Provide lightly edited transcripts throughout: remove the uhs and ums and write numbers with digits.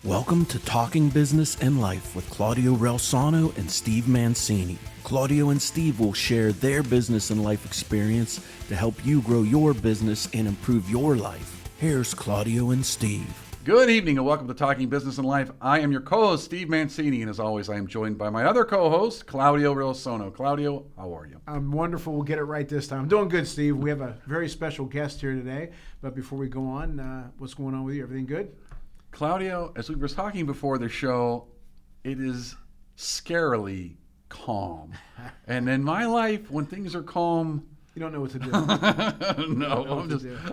Welcome to Talking Business and Life with Claudio Reilsono and Steve Mancini. Claudio and Steve will share their business and life experience to help you grow your business and improve your life. Here's Claudio and Steve. Good evening and welcome to Talking Business and Life. I am your co-host, Steve Mancini, and as always, I am joined by my other co-host, Claudio Reilsono. Claudio, how are you? I'm wonderful. We'll get it right this time. I'm doing good, Steve. We have a very special guest here today. But before we go on, what's going on with you? Everything good? Claudio, as we were talking before the show, it is scarily calm. And in my life, when things are calm, you don't know what to do.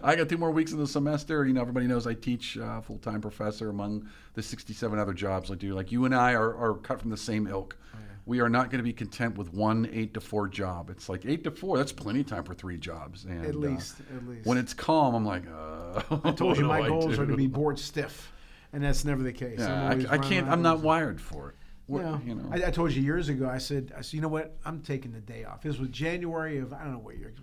I got 2 more weeks in the semester. You know, everybody knows I teach full-time professor among the 67 other jobs I do. Like you and I are cut from the same ilk. Oh, yeah. We are not going to be content with one 8 to 4 job. It's like 8 to 4. That's plenty of time for 3 jobs. And, at least. When it's calm, I'm like, I told you my goals are to be board stiff, and that's never the case. Yeah, I can't. I'm not wired for it. No, you know. I told you years ago. I said, you know what? I'm taking the day off. This was January of I don't know what year,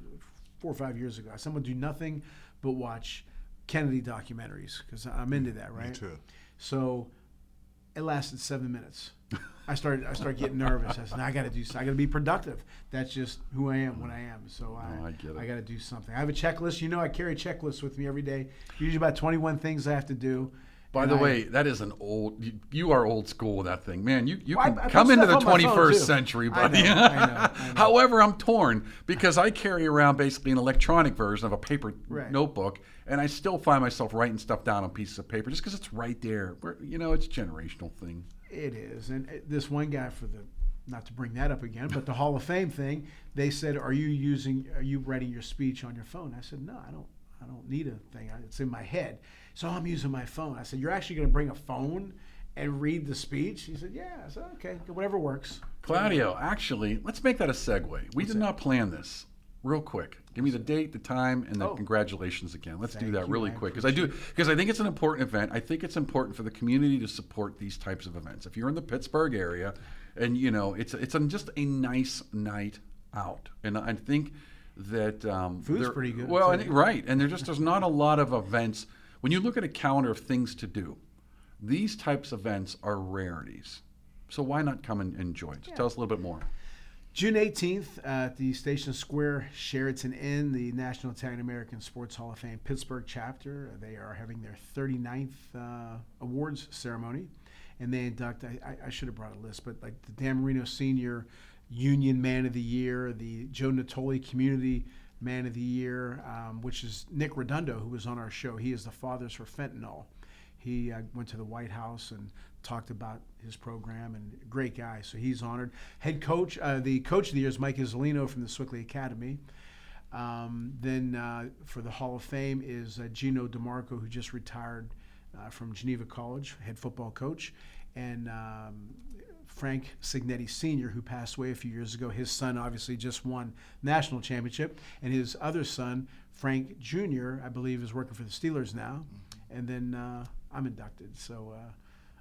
4 or 5 years ago. I said I'm gonna do nothing but watch Kennedy documentaries because I'm into that, right? Me too. So it lasted 7 minutes. I started getting nervous. I said, I got to do something. I got to be productive. That's just who I am when I am. So I got to do something. I have a checklist. You know, I carry checklists with me every day. Usually about 21 things I have to do. By the way, that is an old. You are old school with that thing, man. You can come into the 21st century, buddy. I know. However, I'm torn because I carry around basically an electronic version of a paper notebook, and I still find myself writing stuff down on pieces of paper just because it's right there. You know, it's a generational thing. It is, and this one guy not to bring that up again, but the Hall of Fame thing, they said, are you writing your speech on your phone? I said, no, I don't need a thing. It's in my head. So I'm using my phone. I said, you're actually going to bring a phone and read the speech? He said, yeah. I said, okay, whatever works. Claudio, actually, let's make that a segue. We did not plan this. Real quick. Give me the date, the time, and the congratulations again. Let's do that really quick. Because I think it's an important event. I think it's important for the community to support these types of events. If you're in the Pittsburgh area and, you know, it's just a nice night out. And I think that food's pretty good. Well, right. And there's not a lot of events. When you look at a calendar of things to do, these types of events are rarities. So why not come and enjoy it? Tell us a little bit more. June 18th at the Station Square Sheraton Inn, the National Italian American Sports Hall of Fame Pittsburgh chapter. They are having their 39th awards ceremony. And they induct, I should have brought a list, but like the Dan Marino Sr. Union Man of the Year, the Joe Natoli Community Man of the Year, which is Nick Redondo, who was on our show. He is the Fathers for Fentanyl. He went to the White House and talked about his program, and great guy, so he's honored. Head coach, the coach of the year is Mike Isolino from the Sewickley Academy. Then for the Hall of Fame is Gino DeMarco, who just retired from Geneva College, head football coach, and Frank Signetti Sr., who passed away a few years ago. His son obviously just won national championship, and his other son, Frank Jr., I believe, is working for the Steelers now. And then I'm inducted, so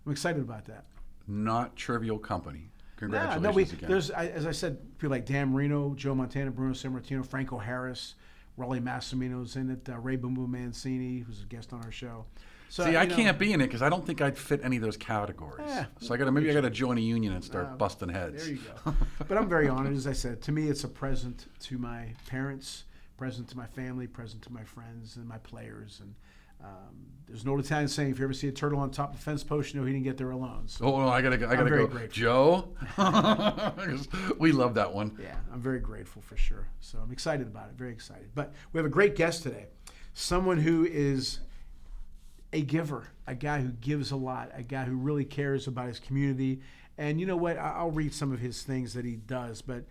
I'm excited about that. Not trivial company. Congratulations again. There's, as I said, people like Dan Marino, Joe Montana, Bruno Sammartino, Franco Harris, Rolly Massimino's in it, Ray Boom Boom Mancini, who's a guest on our show. So, see, I can't be in it because I don't think I'd fit any of those categories. So I got to join a union and start busting heads. There you go. But I'm very honored, as I said. To me, it's a present to my parents, present to my family, present to my friends and my players. And there's an old Italian saying: if you ever see a turtle on top of a fence post, you know he didn't get there alone. So I gotta go. Grateful. Joe, we love that one. Yeah, I'm very grateful for sure. So I'm excited about it. Very excited. But we have a great guest today, someone who is a giver, a guy who gives a lot, a guy who really cares about his community. And you know what? I'll read some of his things that he does, but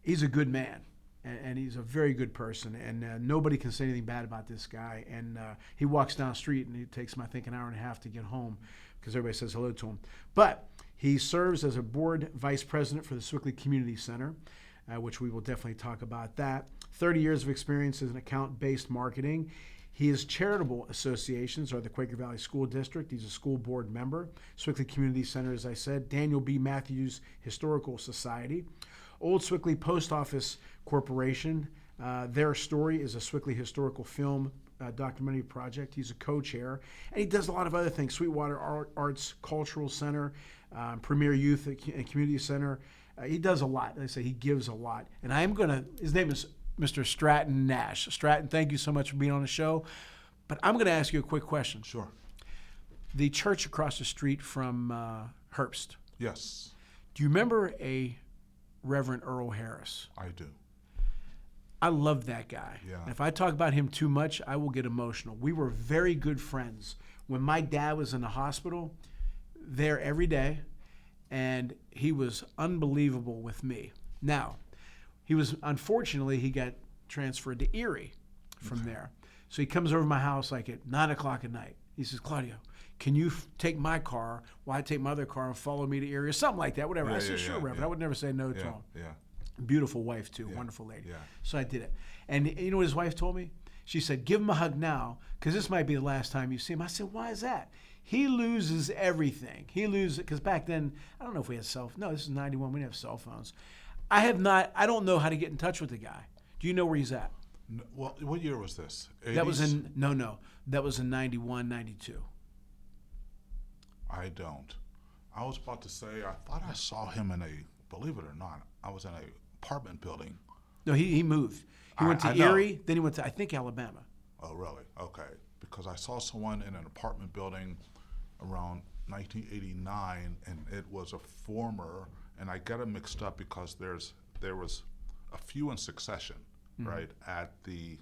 he's a good man. And he's a very good person, and nobody can say anything bad about this guy. And he walks down the street, and it takes him, I think, an hour and a half to get home because everybody says hello to him. But he serves as a board vice president for the Sewickley Community Center, which we will definitely talk about that. 30 years of experience in account-based marketing. His charitable associations are the Quaker Valley School District. He's a school board member. Sewickley Community Center, as I said. Daniel B. Matthews Historical Society. Old Sewickley Post Office Corporation. Their story is a Sewickley historical film documentary project. He's a co-chair, and he does a lot of other things. Sweetwater Arts Cultural Center, Premier Youth and Community Center. He does a lot. Like I say, he gives a lot. And his name is Mr. Stratton Nash. Stratton, thank you so much for being on the show. But I'm going to ask you a quick question. Sure. The church across the street from Herbst. Yes, Do you remember a Reverend Earl Harris? I do. I love that guy. Yeah. And if I talk about him too much, I will get emotional. We were very good friends. When my dad was in the hospital, there every day, and he was unbelievable with me. Now, unfortunately, he got transferred to Erie from there. So he comes over to my house like at 9 o'clock at night. He says, Claudio, can you take my car while I take my other car and follow me to Erie or something like that, whatever. I said, sure, Reverend. I would never say no to him. Yeah. Beautiful wife, too. Wonderful lady. Yeah. So I did it. And you know what his wife told me? She said, give him a hug now, because this might be the last time you see him. I said, why is that? He loses everything. He loses, because back then, I don't know if we had no, this is 91, we didn't have cell phones. I don't know how to get in touch with the guy. Do you know where he's at? No, well, what year was this? 80s? That was in 91, 92. I don't. I was about to say, I thought I saw him believe it or not, I was in an apartment building. No, he moved. He went to Erie, then he went to, I think, Alabama. Oh, really? Okay. Because I saw someone in an apartment building around 1989, and it was a former, and I got them mixed up because there was a few in succession, right, at the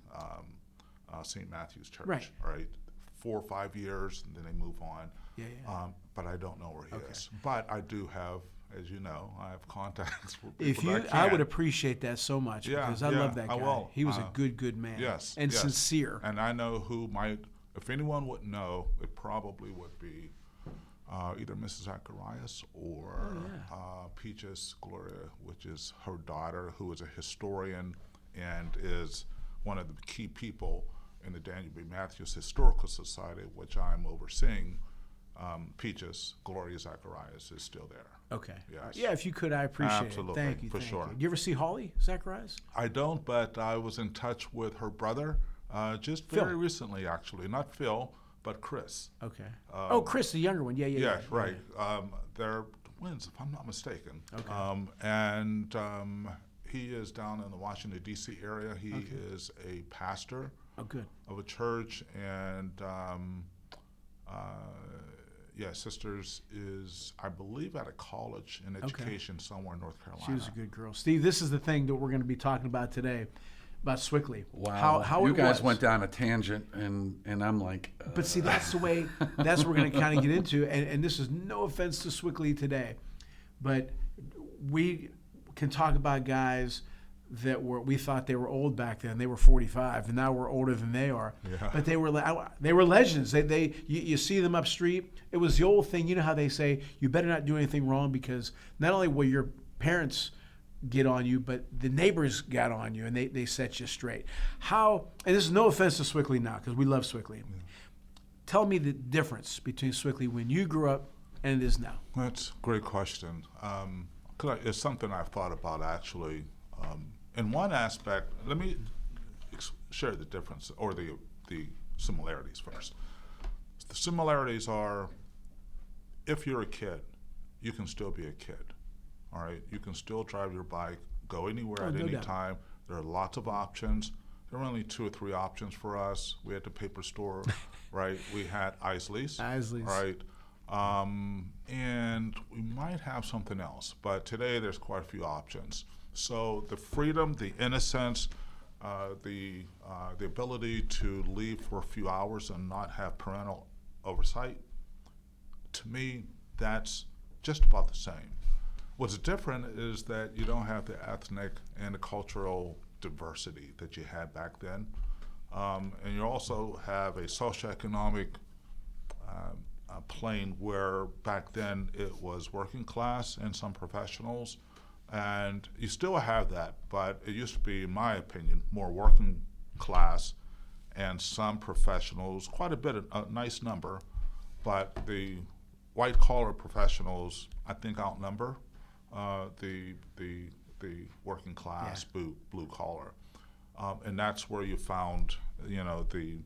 St. Matthew's Church, right? 4 or 5 years, and then they move on. Yeah. But I don't know where he is. But I do have, as you know, I have contacts for people I would appreciate that so much, because I love that guy. I will. He was a good man. Yes. And sincere. And I know who might, if anyone would know, it probably would be either Mrs. Zacharias or Peaches Gloria, which is her daughter, who is a historian and is one of the key people in the Daniel B. Matthews Historical Society, which I'm overseeing. Peaches, Gloria Zacharias is still there. Okay. Yes. Yeah, if you could, I appreciate Absolutely. it. Thank you. For sure. You ever see Holly Zacharias? I don't, but I was in touch with her brother just very recently, actually. Not Phil, but Chris. Okay. Chris, the younger one. Yeah. Right. They're twins, if I'm not mistaken. Okay. And he is down in the Washington, D.C. area. He is a pastor of a church, and Sisters is, I believe, at a college in education somewhere in North Carolina. She was a good girl. Steve, this is the thing that we're going to be talking about today, about Sewickley. Wow. How you guys went down a tangent, and I'm like... But see, that's the way, that's what we're going to kind of get into, and this is no offense to Sewickley today, but we can talk about guys that we thought they were old back then. They were 45, and now we're older than they are. Yeah. But they were legends. You see them up street. It was the old thing. You know how they say you better not do anything wrong, because not only will your parents get on you, but the neighbors got on you, and they set you straight. And this is no offense to Sewickley now, because we love Sewickley. Yeah. Tell me the difference between Sewickley when you grew up and it is now. That's a great question. It's something I've thought about, actually. In one aspect, let me share the difference, or the similarities first. The similarities are, if you're a kid, you can still be a kid, all right? You can still drive your bike, go anywhere at any time. There are lots of options. There were only 2 or 3 options for us. We had the paper store, right? We had Isley's, right? And we might have something else, but today there's quite a few options. So the freedom, the innocence, the ability to leave for a few hours and not have parental oversight, to me, that's just about the same. What's different is that you don't have the ethnic and the cultural diversity that you had back then. And you also have a socioeconomic plane where back then it was working class and some professionals. And you still have that, but it used to be, in my opinion, more working class and some professionals, quite a bit, a nice number, but the white collar professionals, I think, outnumber the working class blue collar, and that's where you found, the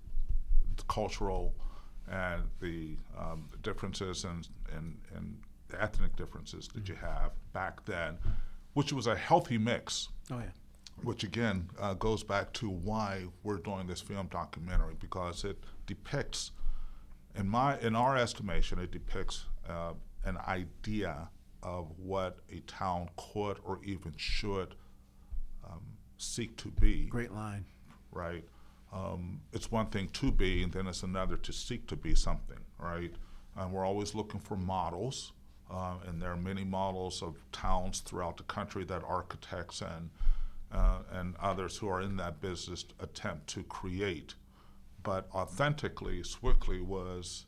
cultural and the differences and the ethnic differences that you have back then, which was a healthy mix. Oh yeah. Which again goes back to why we're doing this film documentary, because it depicts, in our estimation, it depicts an idea of what a town could or even should seek to be. Great line. Right. It's one thing to be, and then it's another to seek to be something. Right. And we're always looking for models, and there are many models of towns throughout the country that architects and others who are in that business attempt to create. But authentically, Sewickley was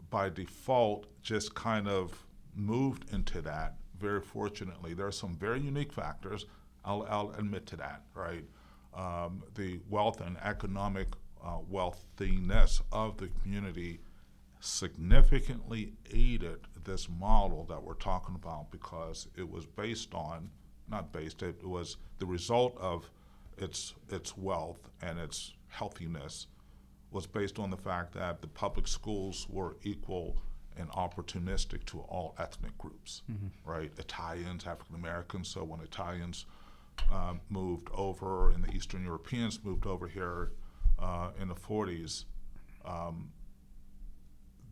by default just kind of moved into that. Very fortunately, there are some very unique factors. I'll admit to that, right? The wealth and economic wealthiness of the community significantly aided this model that we're talking about, because it was it was the result of its wealth and its healthiness was based on the fact that the public schools were equal and opportunistic to all ethnic groups, right? Italians, African Americans. So when Italians moved over and the Eastern Europeans moved over here in the 40s,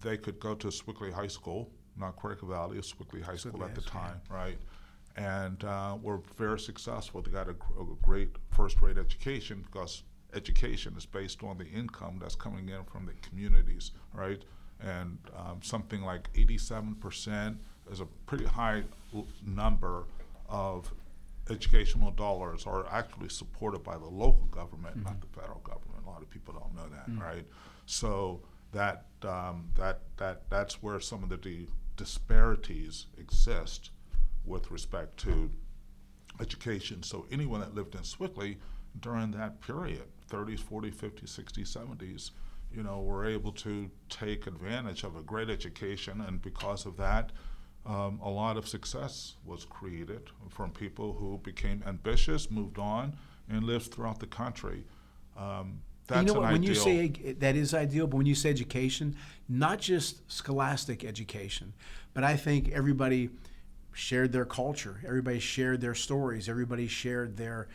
they could go to Sewickley High School, not Quaker Valley, Sewickley High School at the time, right? And were very successful. They got a great first-rate education, because education is based on the income that's coming in from the communities, right? And something like 87% is a pretty high number of educational dollars are actually supported by the local government, not the federal government. A lot of people don't know that, right? So that's where some of the disparities exist with respect to education. So anyone that lived in Sewickley during that period, 30s, 40s, 50s, 60s, 70s, were able to take advantage of a great education, and because of that, a lot of success was created from people who became ambitious, moved on, and lived throughout the country. That's an when ideal. you say that is ideal, but when you say education, not just scholastic education, but I think everybody shared their culture, everybody shared their stories, everybody shared their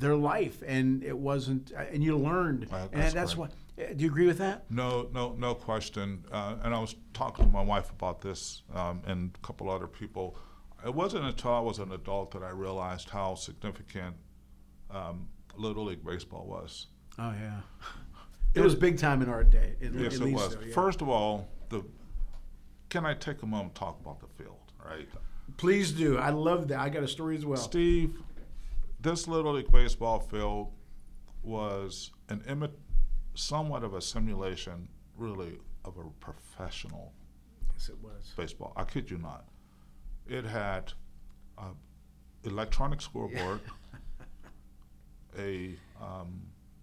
life, and it wasn't, and you learned, and that's what. Do you agree with that? No question. And I was talking to my wife about this and a couple other people. It wasn't until I was an adult that I realized how significant Little League baseball was. Oh yeah, it was big time in our day. Yes, it was. So, yeah. First of all, can I take a moment to talk about the field, right? Please do. I love that. I got a story as well. Steve, this Little League baseball field was somewhat of a simulation, really, of a professional baseball. I kid you not. It had electronic scoreboard, the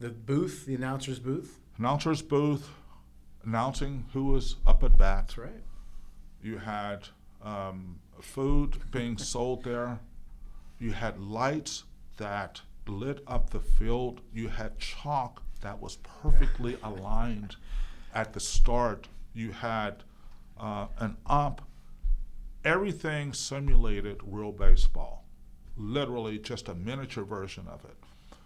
booth, the announcer's booth, announcing who was up at bat. That's right. You had food being sold there. You had lights that lit up the field. You had chalk that was perfectly aligned at the start. You had an ump. Everything simulated real baseball, literally just a miniature version of it.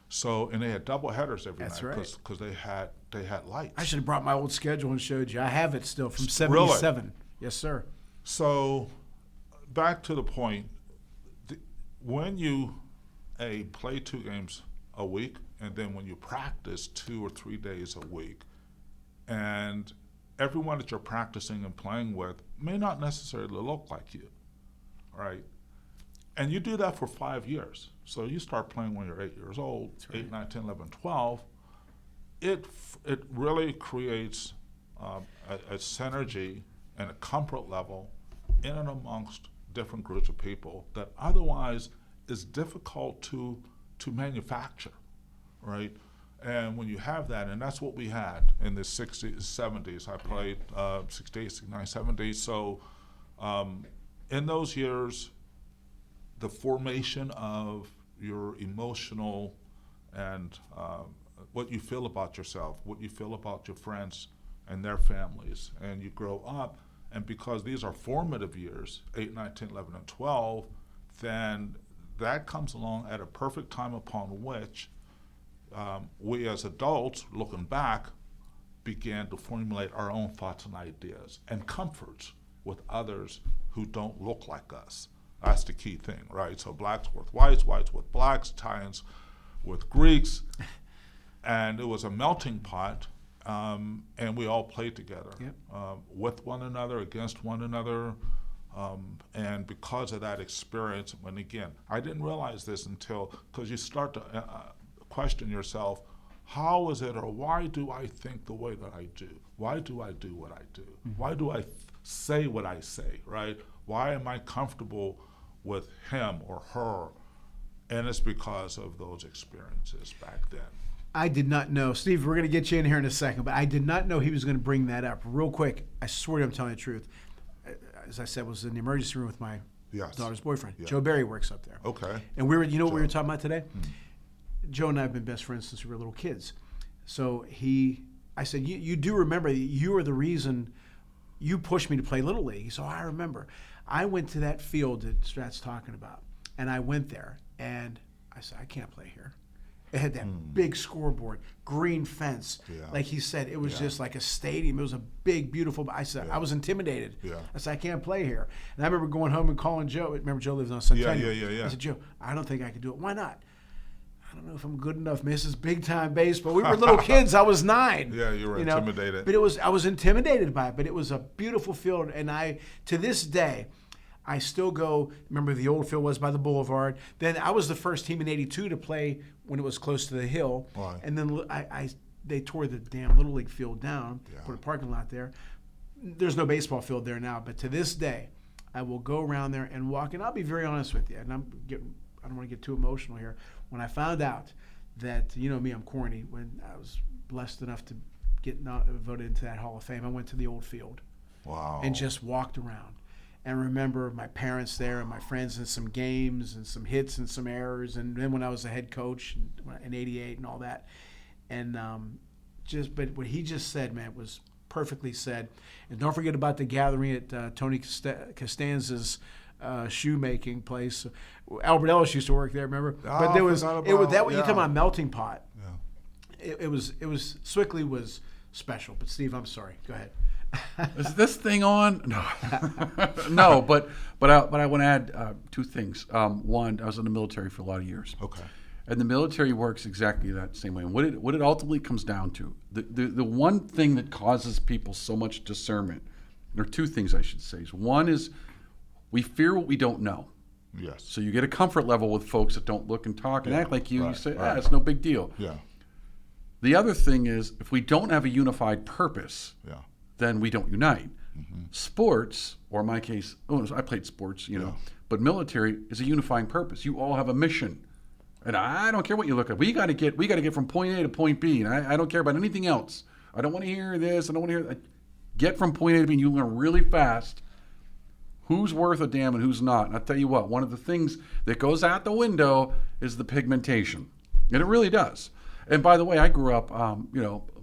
So, and they had double headers every night because they had lights. I should have brought my old schedule and showed you. I have it still from '77. Really? Yes, sir. So, back to the point, when you play 2 games a week, and then when you practice 2 or 3 days a week, and everyone that you're practicing and playing with may not necessarily look like you, right? And you do that for 5 years. So you start playing when you're 8 years old, right. 8, 9, 10, 11, 12. It really creates a synergy and a comfort level in and amongst different groups of people that otherwise is difficult to manufacture, right? And when you have that, and that's what we had in the 60s, 70s. I played 68, 69, 70s. So in those years, the formation of your emotional and what you feel about yourself, what you feel about your friends and their families, and you grow up, and because these are formative years, 8, 9, 10, 11, and 12, then that comes along at a perfect time upon which we as adults, looking back, began to formulate our own thoughts and ideas and comforts with others who don't look like us. That's the key thing, right? So blacks with whites, whites with blacks, Italians with Greeks, and it was a melting pot, and we all played together, with one another, against one another, and because of that experience, when again, I didn't realize this until, because you start to question yourself, how is it, or why do I think the way that I do? Why do I do what I do? Why do I say what I say, right? Why am I comfortable with him or her? And it's because of those experiences back then. I did not know. Steve, we're going to get you in here in a second, but I did not know he was going to bring that up. Real quick, I swear to you, I'm telling you the truth. As I said, I was in the emergency room with my daughter's boyfriend. Yeah. Joe Barry works up there. Okay. And we were, you know what we were talking about today? Joe and I have been best friends since we were little kids. So I said, you do remember you are the reason you pushed me to play Little League. So I remember. I went to that field that Strat's talking about, and I went there, and I said, I can't play here. It had that big scoreboard, green fence. Yeah. Like he said, it was just like a stadium. It was a big, beautiful. I said, I was intimidated. Yeah. I said, I can't play here. And I remember going home and calling Joe. Remember, Joe lives on Centennial. Yeah. I said, Joe, I don't think I could do it. Why not? I don't know if I'm good enough, man. This is big time baseball. We were little kids. I was 9. Yeah, you were intimidated. But I was intimidated by it. But it was a beautiful field, and to this day, I still go. Remember, the old field was by the boulevard. Then I was the first team in '82 to play when it was close to the hill. Right. And then they tore the damn Little League field down, put a parking lot there. There's no baseball field there now, but to this day, I will go around there and walk. And I'll be very honest with you, and I don't want to get too emotional here. When I found out that, you know me, I'm corny, when I was blessed enough to get voted into that Hall of Fame, I went to the old field. Wow. And just walked around. And remember my parents there and my friends and some games and some hits and some errors. And then when I was a head coach in '88 and all that. And but what he just said, man, was perfectly said. And don't forget about the gathering at Tony Costanza's shoemaking place. Albert Ellis used to work there, remember? But there was you talking about melting pot. Yeah. It was Sewickley was special. But Steve, I'm sorry. Go ahead. Is this thing on? No, no. But I want to add 2 things. One, I was in the military for a lot of years. Okay. And the military works exactly that same way. And what it ultimately comes down to, the one thing that causes people so much discernment, there are 2 things I should say. One is we fear what we don't know. Yes. So you get a comfort level with folks that don't look and talk and act like you. Right, You say, right. it's no big deal. Yeah. The other thing is if we don't have a unified purpose, then we don't unite. Sports, or in my case, I played sports, but military is a unifying purpose. You all have a mission. And I don't care what you look at. We got to get from point A to point B, and I don't care about anything else. I don't want to hear this. I don't want to hear that. Get from point A to B, and you learn really fast who's worth a damn and who's not. And I'll tell you what, one of the things that goes out the window is the pigmentation. And it really does. And by the way, I grew up,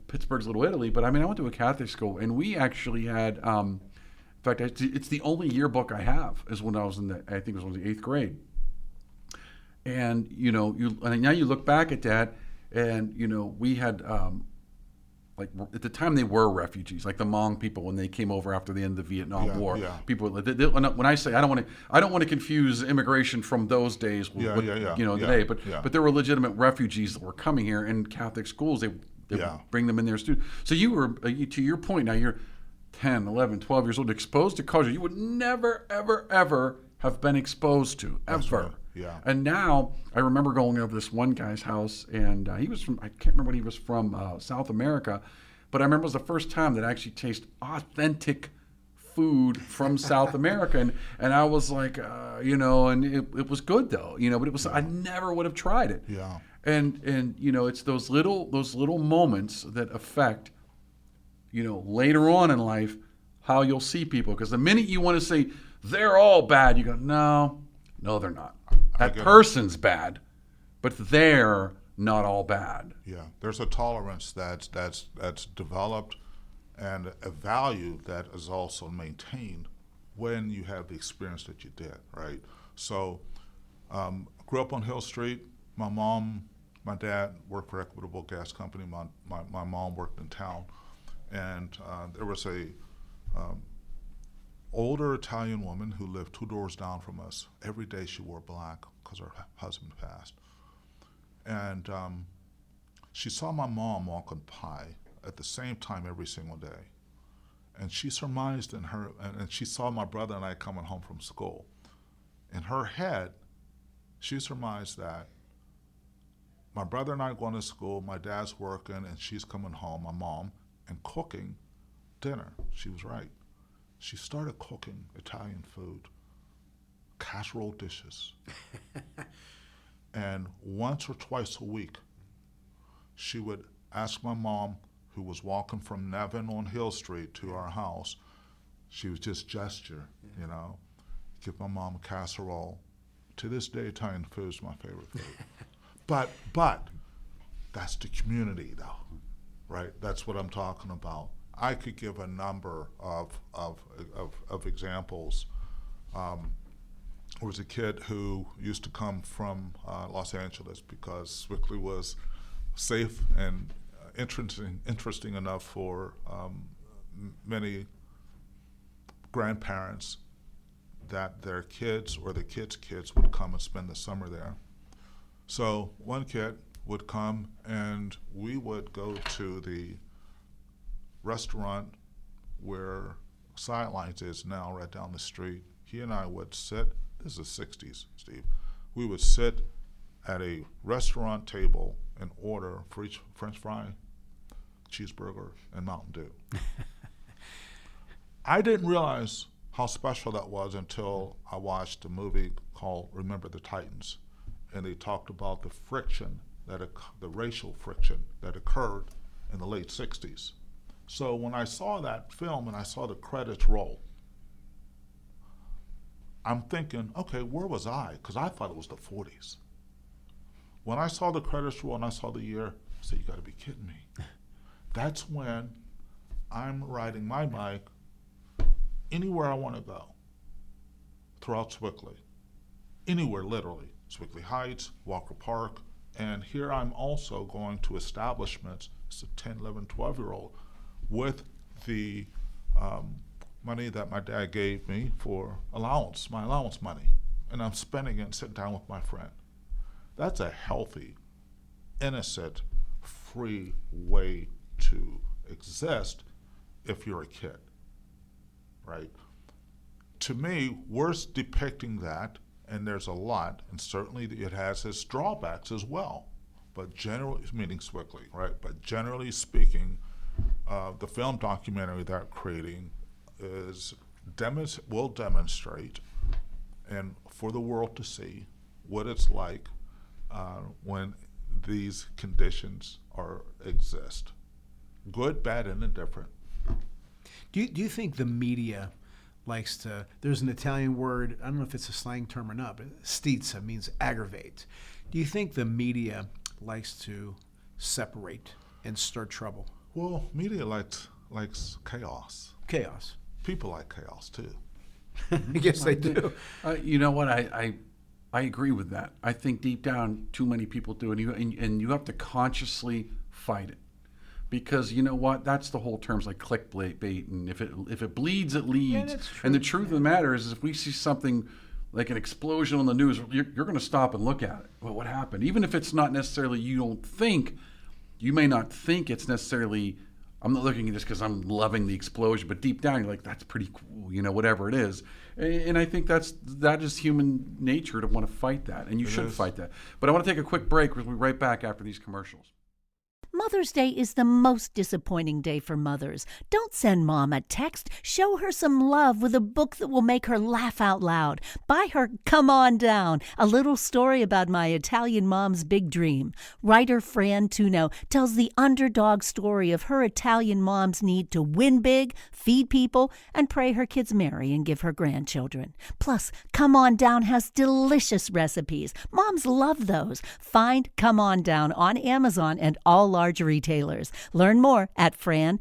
Pittsburgh's Little Italy, but I went to a Catholic school, and we actually had, in fact, it's the only yearbook I have is when I was in the 8th grade. And, now you look back at that, and, we had, at the time they were refugees, like the Hmong people when they came over after the end of the Vietnam War. Yeah. People, when I say I don't want to confuse immigration from those days with today, but there were legitimate refugees that were coming here, and Catholic schools they would bring them in there. So you were, to your point, now you're 10, 11, 12 years old, exposed to culture you would never, ever, ever have been exposed to, ever. That's right. Yeah. And now I remember going over this one guy's house, and he was from, I can't remember what he was from, South America, but I remember it was the first time that I actually tasted authentic food from South America, and I was like, and it was good though, but it was, I never would have tried it. Yeah. And it's those little moments that affect, later on in life, how you'll see people. Because the minute you want to say they're all bad, you go, no, they're not. That person's bad, but they're not all bad. Yeah, there's a tolerance that's developed, and a value that is also maintained when you have the experience that you did, right? So, grew up on Hill Street. My dad worked for Equitable Gas Company. My mom worked in town, and there was a older Italian woman who lived 2 doors down from us. Every day she wore black because her husband passed. And she saw my mom walking by at the same time every single day. And she surmised in her, and she saw my brother and I coming home from school. In her head, she surmised that my brother and I are going to school, my dad's working, and she's coming home, my mom, and cooking dinner. She was right. She started cooking Italian food, casserole dishes. And once or twice a week, she would ask my mom, who was walking from Nevin on Hill Street to our house, she would just gesture, give my mom a casserole. To this day, Italian food is my favorite food. But that's the community, though, right? That's what I'm talking about. I could give a number of examples. There was a kid who used to come from Los Angeles because Sewickley was safe and interesting enough for many grandparents that their kids or the kids' kids would come and spend the summer there. So one kid would come and we would go to the restaurant where Sidelines is now, right down the street. He and I would sit, this is the 60s, Steve, we would sit at a restaurant table and order for each French fry, cheeseburger, and Mountain Dew. I didn't realize how special that was until I watched a movie called Remember the Titans, and they talked about the friction, the racial friction that occurred in the late 60s. So when I saw that film and I saw the credits roll, I'm thinking, okay, where was I? Because I thought it was the 40s. When I saw the credits roll and I saw the year, I said, you gotta be kidding me. That's when I'm riding my bike anywhere I wanna go throughout Sewickley. Anywhere, literally. Sewickley Heights, Walker Park, and here I'm also going to establishments, it's a 10, 11, 12-year-old, with the money that my dad gave me for allowance, my allowance money, and I'm spending it and sitting down with my friend. That's a healthy, innocent, free way to exist if you're a kid, right? To me, we're depicting that, and there's a lot, and certainly it has its drawbacks as well, but generally, meaning Sewickley, right? But generally speaking, the film documentary that I'm creating will demonstrate, and for the world to see, what it's like when these conditions exist, good, bad, and indifferent. Do you think the media likes to, there's an Italian word, I don't know if it's a slang term or not, but stizza means aggravate. Do you think the media likes to separate and stir trouble? Well, media likes chaos. Chaos. People like chaos too. I guess they do. You know what? I agree with that. I think deep down, too many people do, and you have to consciously fight it, because you know what? That's the whole terms like clickbait, and if it bleeds, it leads. Yeah, that's true. And the truth of the matter is if we see something like an explosion on the news, you're going to stop and look at it. Well, what happened? Even if it's not necessarily, you may not think it's necessarily, I'm not looking at this because I'm loving the explosion, but deep down you're like, that's pretty cool, whatever it is. And I think that is human nature to want to fight that, and you should fight that. But I want to take a quick break. We'll be right back after these commercials. Mother's Day is the most disappointing day for mothers. Don't send Mom a text. Show her some love with a book that will make her laugh out loud. Buy her Come On Down, a little story about my Italian mom's big dream. Writer Fran Tuno tells the underdog story of her Italian mom's need to win big, feed people, and pray her kids marry and give her grandchildren. Plus, Come On Down has delicious recipes. Moms love those. Find Come On Down on Amazon and all large retailers. Learn more at frantunno.com.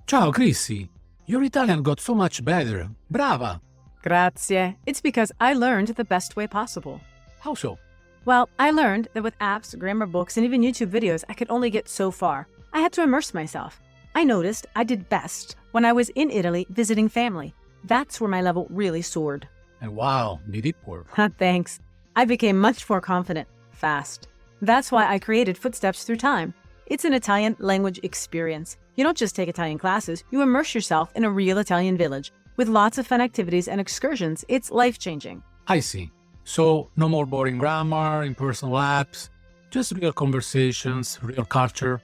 Ciao, Chrissy. Your Italian got so much better. Brava. Grazie. It's because I learned the best way possible. How so? Well, I learned that with apps, grammar books, and even YouTube videos, I could only get so far. I had to immerse myself. I noticed I did best when I was in Italy visiting family. That's where my level really soared. And wow, did it work? Thanks. I became much more confident, fast. That's why I created Footsteps Through Time. It's an Italian language experience. You don't just take Italian classes, you immerse yourself in a real Italian village. With lots of fun activities and excursions, it's life-changing. I see. So, no more boring grammar, impersonal apps, just real conversations, real culture,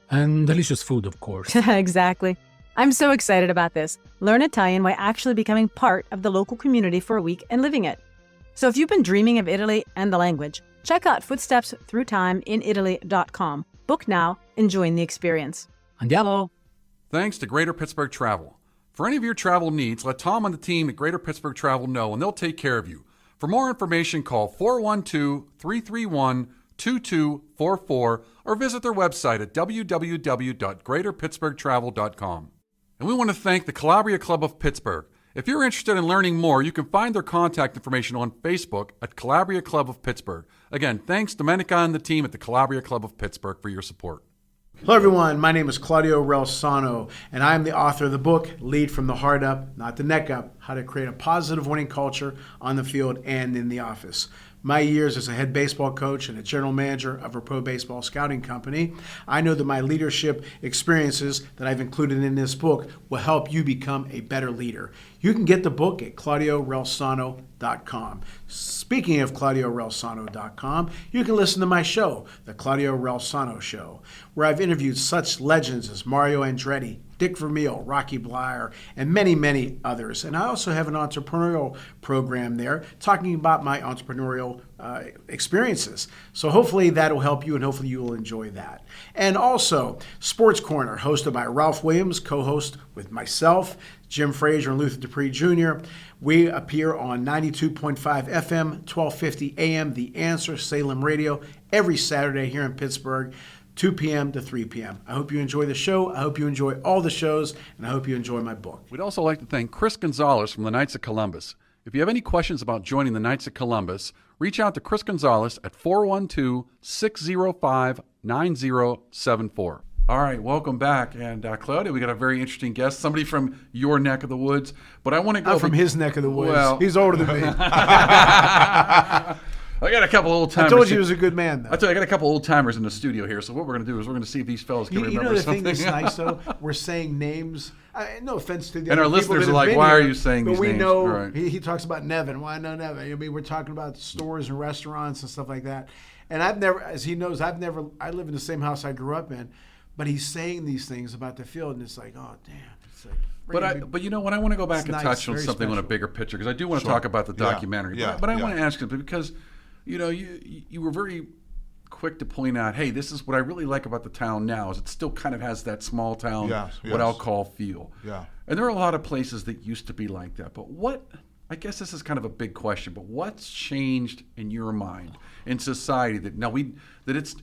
and delicious food, of course. Exactly. I'm so excited about this. Learn Italian by actually becoming part of the local community for a week and living it. So if you've been dreaming of Italy and the language, check out Footsteps Through Time in Italy.com. Book now and join the experience. Andiamo! Thanks to Greater Pittsburgh Travel. For any of your travel needs, let Tom and the team at Greater Pittsburgh Travel know, and they'll take care of you. For more information, call 412-331-2244 or visit their website at www.greaterpittsburghtravel.com. And we want to thank the Calabria Club of Pittsburgh. If you're interested in learning more, you can find their contact information on Facebook at Calabria Club of Pittsburgh. Again, thanks Domenica and the team at the Calabria Club of Pittsburgh for your support. Hello, everyone. My name is Claudio Reilsono, and I am the author of the book, Lead from the Heart Up, Not the Neck Up, How to Create a Positive Winning Culture on the Field and in the Office. My years as a head baseball coach and a general manager of a pro baseball scouting company, I know that my leadership experiences that I've included in this book will help you become a better leader. You can get the book at ClaudioReilsono.com. Speaking of ClaudioReilsono.com, you can listen to my show, The Claudio Reilsono Show, where I've interviewed such legends as Mario Andretti, Dick Vermeil, Rocky Blyer, and many, many others. And I also have an entrepreneurial program there talking about my entrepreneurial experiences. So hopefully that will help you, and hopefully you will enjoy that. And also, Sports Corner, hosted by Ralph Williams, co-host with myself, Jim Frazier, and Luther Dupree Jr. We appear on 92.5 FM, 1250 AM, The Answer, Salem Radio, every Saturday here in Pittsburgh, 2 p.m. to 3 p.m. I hope you enjoy the show. I hope you enjoy all the shows, and I hope you enjoy my book. We'd also like to thank Chris Gonzalez from the Knights of Columbus. If you have any questions about joining the Knights of Columbus, reach out to Chris Gonzalez at 412-605-9074. All right, welcome back. And Claudia, we got a very interesting guest, somebody from your neck of the woods. But I want to go I'm from his neck of the woods. Well, he's older than me. I got a couple old timers. I told you he was a good man, though. I got a couple old timers in the studio here. So what we're going to do is we're going to see if these fellas can remember something. You know the thing that's nice, though? We're saying names. No offense to the and other our people listeners that are have like, been why here, are you saying these names? But we know right. he talks about Nevin. Why no Nevin? I mean, we're talking about stores and restaurants and stuff like that. And I've never, as he knows, I live in the same house I grew up in. But he's saying these things about the field, and it's like, oh, damn. It's like, but you know what? I want to go back and nice, touch on something on a bigger picture, because I do want to talk about the documentary. But I want to ask you, because you know, you were very quick to point out, hey, this is what I really like about the town now, is it still kind of has that small town, what I'll call feel. Yeah. And there are a lot of places that used to be like that. But I guess this is kind of a big question, but what's changed in your mind in society that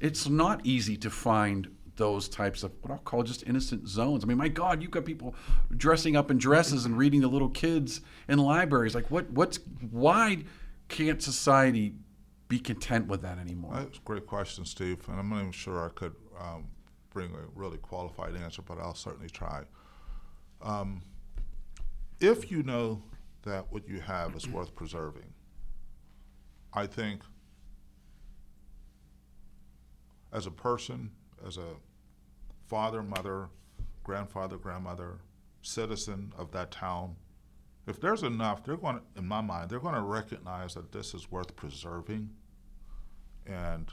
it's not easy to find those types of what I'll call just innocent zones? I mean, my God, you've got people dressing up in dresses and reading to little kids in libraries. Like, why can't society be content with that anymore? That's a great question, Steve, and I'm not even sure I could bring a really qualified answer, but I'll certainly try. If you know that what you have is worth preserving, I think as a person, as a father, mother, grandfather, grandmother, citizen of that town, if there's enough, they're going to, in my mind, they're going to recognize that this is worth preserving and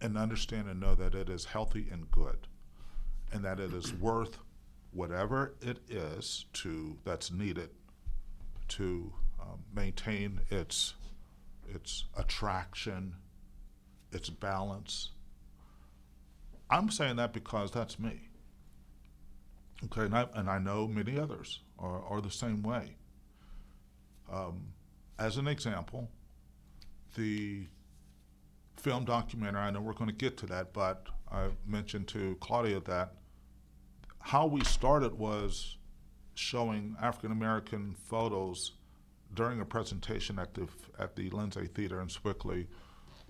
and understand and know that it is healthy and good, and that it is worth whatever it is that's needed to maintain its attraction, its balance. I'm saying that because that's me. Okay, and I know many others are the same way. As an example, the film documentary, I know we're going to get to that, but I mentioned to Claudio that how we started was showing African American photos during a presentation at the Lindsay Theater in Sewickley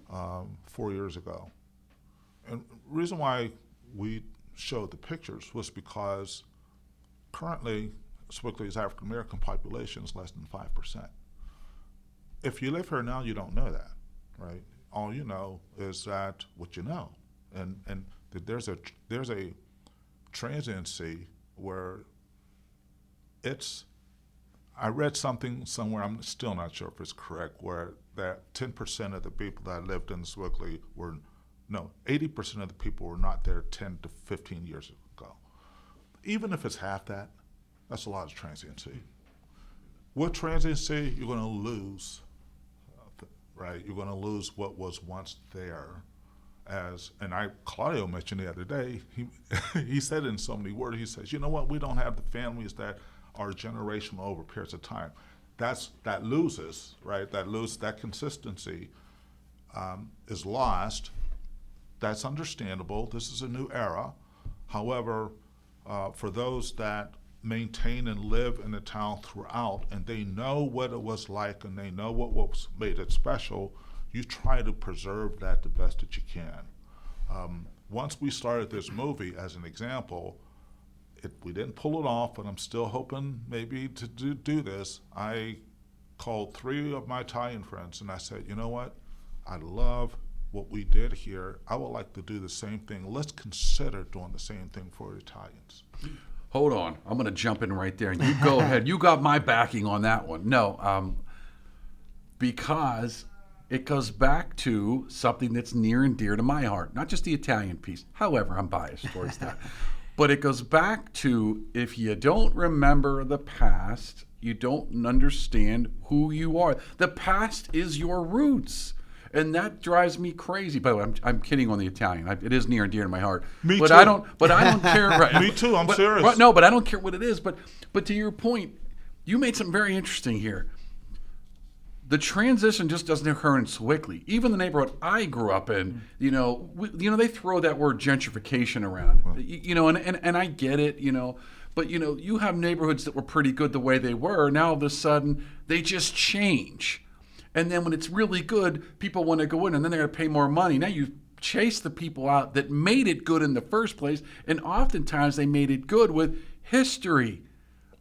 4 years ago. And the reason why we showed the pictures was because currently Sewickley's African American population is less than 5%. If you live here now, you don't know that, right? All you know is that what you know, and that there's a transiency where I read something somewhere, I'm still not sure if it's correct, where that 10% of the people that lived in Sewickley 80% of the people were not there 10 to 15 years ago. Even if it's half that, that's a lot of transiency. With transiency, you're going to lose, right? You're going to lose what was once there. Claudio mentioned the other day, he said in so many words, he says, you know what, we don't have the families that are generational over periods of time. That loses, right? That consistency is lost. That's understandable. This is a new era. However, for those that maintain and live in the town throughout, and they know what it was like and they know what made it special, you try to preserve that the best that you can. Once we started this movie, as an example, we didn't pull it off, but I'm still hoping maybe to do this. I called 3 of my Italian friends and I said, you know what? I love what we did here. I would like to do the same thing. Let's consider doing the same thing for Italians. Hold on. I'm going to jump in right there. And you go ahead. You got my backing on that one. No, because it goes back to something that's near and dear to my heart, not just the Italian piece. However, I'm biased towards that. But it goes back to, if you don't remember the past, you don't understand who you are. The past is your roots. And that drives me crazy. By the way, I'm kidding on the Italian. It is near and dear to my heart. Me too. I don't care. Right. Me too. I'm serious. Right, no, but I don't care what it is. But to your point, you made something very interesting here. The transition just doesn't occur in Sewickley. Even the neighborhood I grew up in, they throw that word gentrification around. And I get it, But you have neighborhoods that were pretty good the way they were. Now all of a sudden they just change. And then when it's really good, people want to go in, and then they're going to pay more money. Now you chase the people out that made it good in the first place, and oftentimes they made it good with history.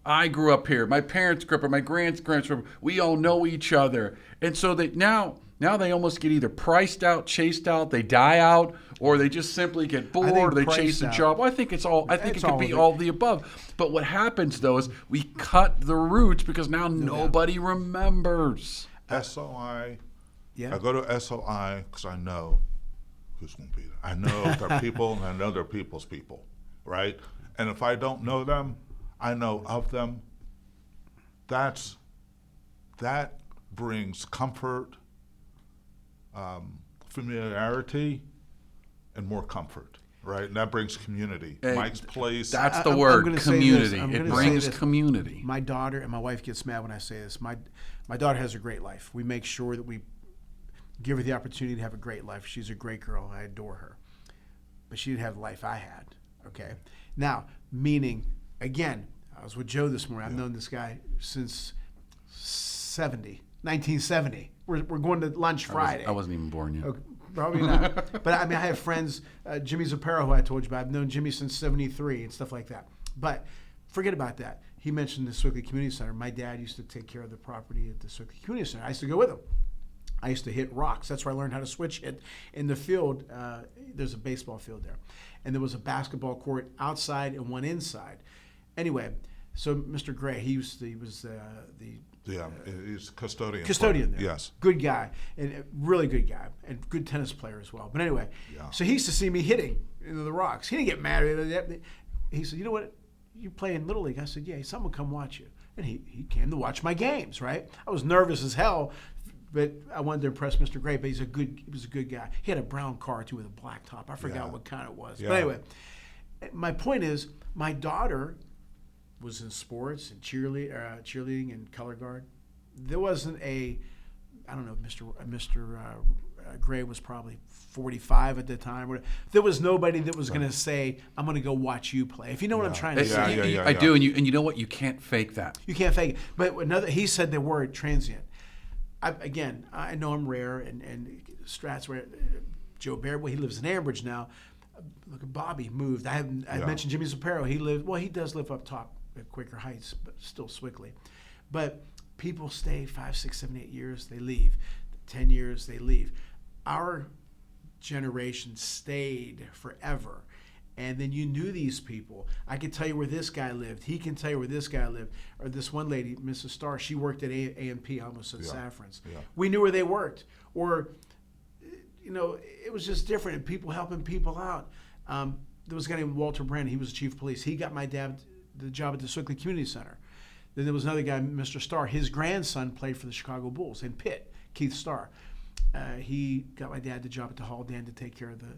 I grew up here. My parents grew up here. My grandparents grew up here. We all know each other. And so that now they almost get either priced out, chased out, they die out, or they just simply get bored, or they chase a job. Well, I think it could be all the above. But what happens, though, is we cut the roots because now nobody remembers. SOI, I go to SOI because I know who's going to be there. I know their people, and I know their people's people, right? And if I don't know them, I know of them. That brings comfort, familiarity, and more comfort, right? And that brings community. Mike's place. That's the word, community. It brings community. My daughter, and my wife gets mad when I say this, my daughter has a great life. We make sure that we give her the opportunity to have a great life. She's a great girl. I adore her. But she didn't have the life I had, okay? Now, meaning, again, I was with Joe this morning. I've known this guy since 1970. We're going to lunch Friday. I wasn't even born yet. Okay, probably not. But I have friends, Jimmy Zapparo, who I told you about. I've known Jimmy since 73 and stuff like that. But forget about that. He mentioned the Sewickley Community Center. My dad used to take care of the property at the Sewickley Community Center. I used to go with him. I used to hit rocks. That's where I learned how to switch hit. In the field, there's a baseball field there. And there was a basketball court outside and one inside. Anyway, so Mr. Gray, he was the Yeah, he's custodian. Custodian there. Yes. Good guy, and a really good guy, and good tennis player as well. But anyway, so he used to see me hitting into the rocks. He didn't get mad at it. He said, "You know what? You play in Little League?" I said, "Yeah." He said, "Someone come watch you." And he came to watch my games, right? I was nervous as hell, but I wanted to impress Mr. Gray, but he was a good guy. He had a brown car, too, with a black top. I forgot what kind it was. Yeah. But anyway, my point is, my daughter was in sports and cheerleading and color guard. There wasn't I don't know, Mr. Gray was probably 45 at the time. There was nobody that was going to say, "I'm going to go watch you play." If you know what I'm trying to say. I do, and you know what? You can't fake that. You can't fake it. But he said the word transient. I know I'm rare, and Strat's rare. Joe Baird, well, he lives in Ambridge now. Look at Bobby moved. I mentioned Jimmy Zaparo. He does live up top at Quaker Heights, but still Sewickley. But people stay 5, 6, 7, 8 years, they leave. 10 years, they leave. Our generation stayed forever. And then you knew these people. I can tell you where this guy lived. He can tell you where this guy lived. Or this one lady, Mrs. Starr, she worked at A&P, almost at Saffron's. Yeah. We knew where they worked. Or, it was just different. And people helping people out. There was a guy named Walter Brandon. He was the chief of police. He got my dad the job at the Sewickley Community Center. Then there was another guy, Mr. Starr. His grandson played for the Chicago Bulls in Pitt, Keith Starr. He got my dad the job at the Hall Dan to take care of the.